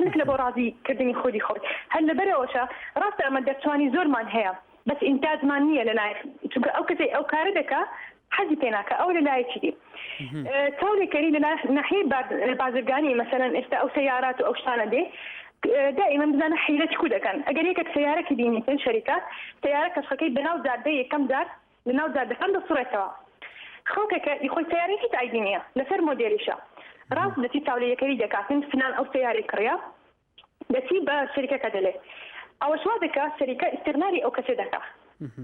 Speaker 10: نەک لە بۆ ڕازیکردنی خۆی خۆی هەر لەبەرەوەشە ڕاستە ئەمە دەرچوانی زۆرمان هەیە بەس ئینتاجمان نییە لەلایەن چونکە ئەو کەسەی ئەو کارە دەکا حەزی پێ ناکە ئەو لەلایەکی دی چاولێکەری لە ناحیەی بازرگانی مەسەلەن ئێستا ئەو سەیارات و ئەو شتانە دێ دائما بزانە حیلە چکو دەکەن ئەگەر یەکێک سەیارەکی بینیتن شەریکات سەیارە کەشەکەی بەناو جادە یەکەم جار لەناو جادەکان دەسوڕێتەوە خەڵکەکە خۆی سەیارێکی ئایدی نییە لەسەر مۆدێلیشە ڕاست دەچی چاولەیەکەری دەکاتن فلان ئەو سەیارەی کڕیا دەچی بە شەریکەکە دەڵێ ئەوەش وا دەکا شەریکە ئیستیغناری ئەو کەسێ دەکا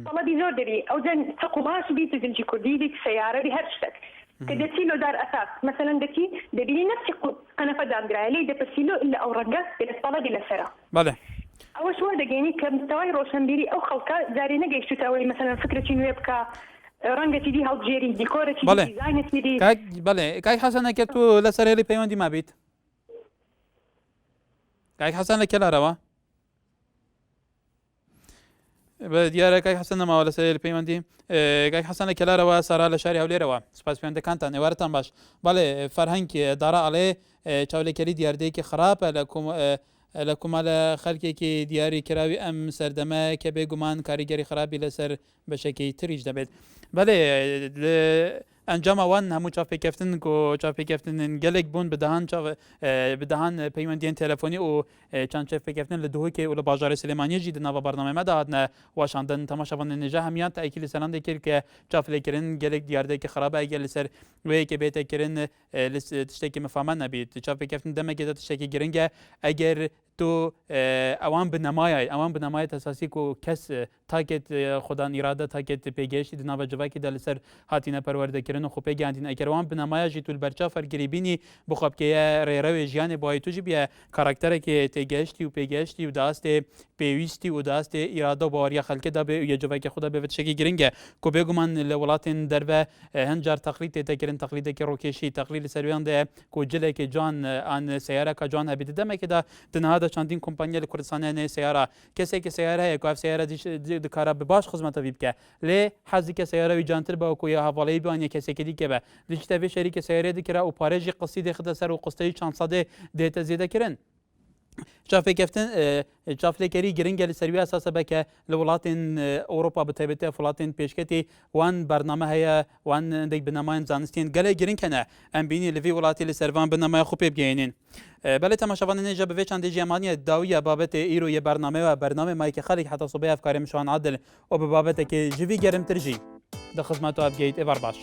Speaker 10: طلبی زۆر دەبی ئەو جەن سەق و ماش بیت زنجی کوردی بیت سەیارە بی هەر شتێک کە دەچی لۆ دار ئەساس مەسەلەن دەچی دەبینی نەفسی قەنەفە دانرایە لێی دەپرسی لۆ ئللا ئەو ڕەنگە دەستەڵەبی لەسەرە
Speaker 1: بەڵێ
Speaker 10: ئەوەش وا دەگەینی کە مستەوای ڕۆشنبیری ئەو خەڵکە جارێ نەگەیشتوتەوەی مەسەلەن فکرێکی نوێ بکە ڕەنگەتی دی هەڵبژێری دیکۆرێکی دیزاینێکی دی
Speaker 1: بەڵێ کاک حەسەنەکە تو لەسەر هێڵی پەیوەندی مابیت کاک حەسەن لە کێلارەوە دیارە کاک حەسەن نەماوە لەسەر هێڵی پەیوەندی کاک حەسەن لە کێلارەوە سارا لە شاری هەولێرەوە سوپاس پەیوەندەکانتان ئێوارەتان باش بەڵێ فەرهەنگ دارا ئەڵێ چاولێکەری دیاردەیەکی خراپە لە کۆمەڵە خەڵکێکی دیاری کراوی ئەم سەردەمە کە بێگومان کاریگەری خراپی لەسەر بەشێکی تریش دەبێت بەڵێ ئەنجامەوان هەموو چاپێکەفتن و چاپێکەفتن گەلێک بوون بدەهان پەیوەندیان تەلەفۆنی و چەند چاپێکەفتن لە دهۆکێ و لە باژارە سلێمانیەژی دناوە بەرنامەمەدا هاتنە واشاندن تەماشاوان نێژە هەمیان تایکی لە سەران دەکرد کە چاپلێکردن گەلێک دیاردەیەکی خراپە ئەگەر لەسەر وەیەکە بێتەکردن تشتێکی مەفاهمە نەبێت چاپێکەفتن دەمەکێتە تشتێکی گرنگە ئەگەر تو ئەوان بنەمایە ئەساسی و کەس تاکێت خۆدان ئیرادە تاکێت پێگەشتی دناوە جوواکیدا لەسەر هاتینە پەروەردەکردن و خۆپێگەاندین ئەگەروان بنەمایەژی تو بەرچاو فەرگریبینی بخۆبکەیە ڕێڕەوێ ژیانی بۆی توژی بێ کاراکتەرێکی تێگەشتی و پێگەشتی و داستێ پێویستی و داستێ ئیرادە و باوەریە خەڵکەدا بێ و یەجوواکی خۆدا بێت شێکی گرنگە کو بێگومان لە وڵاتین دەربە هەنجار تەقلید تێتەکردن تەقلیدێکی ڕۆکێشی تەقلید لەسەریان دێ کو جلێکی جوان ئان سیارەکە جوان هەبێت دەمێکدا دنهادا چەندین کۆمپانیا لە کوردستانە نێ سیارە کەسێکی سیارە هەیە کو سیارە دکارە بباش خزمەتەوی بکە لێ حەزیکە سیارەوی جانتر بە وەکو یا هەواڵەیی بوانە کەسێکی دیکە بە دیجتەوی شەریکە سیارە دکرا و پارێژی قستی دێخدە سەر و قستەی چەند سەدێ دێتە زیێدەکردن چاپلێکەری گرنگە لە سەروی ئاساسە بکە لە وڵاتین ئەوروپا بەتایبەتە وڵاتین پێشکەتی وان بەرنامە هەیە وان دەی بنەمایان زانستین گەلە گرنگکەنە ئەم بینی لەوی وڵاتی لە سەروان بنەمای خۆ پێ بگەێنین بەڵێ تەماشاوان نێژە بەوێ چەندی ژیامانیە داویە بابەتێ ئیرۆ یە بەرنامەوە بەرنامە مایکە خەڵک حتا سوبەی ئەفکارێ مشوان عادل ئەو بە بابەتێکی ژوی گەرمترژی دە خزمەتەوە بگەیت ئێوار باش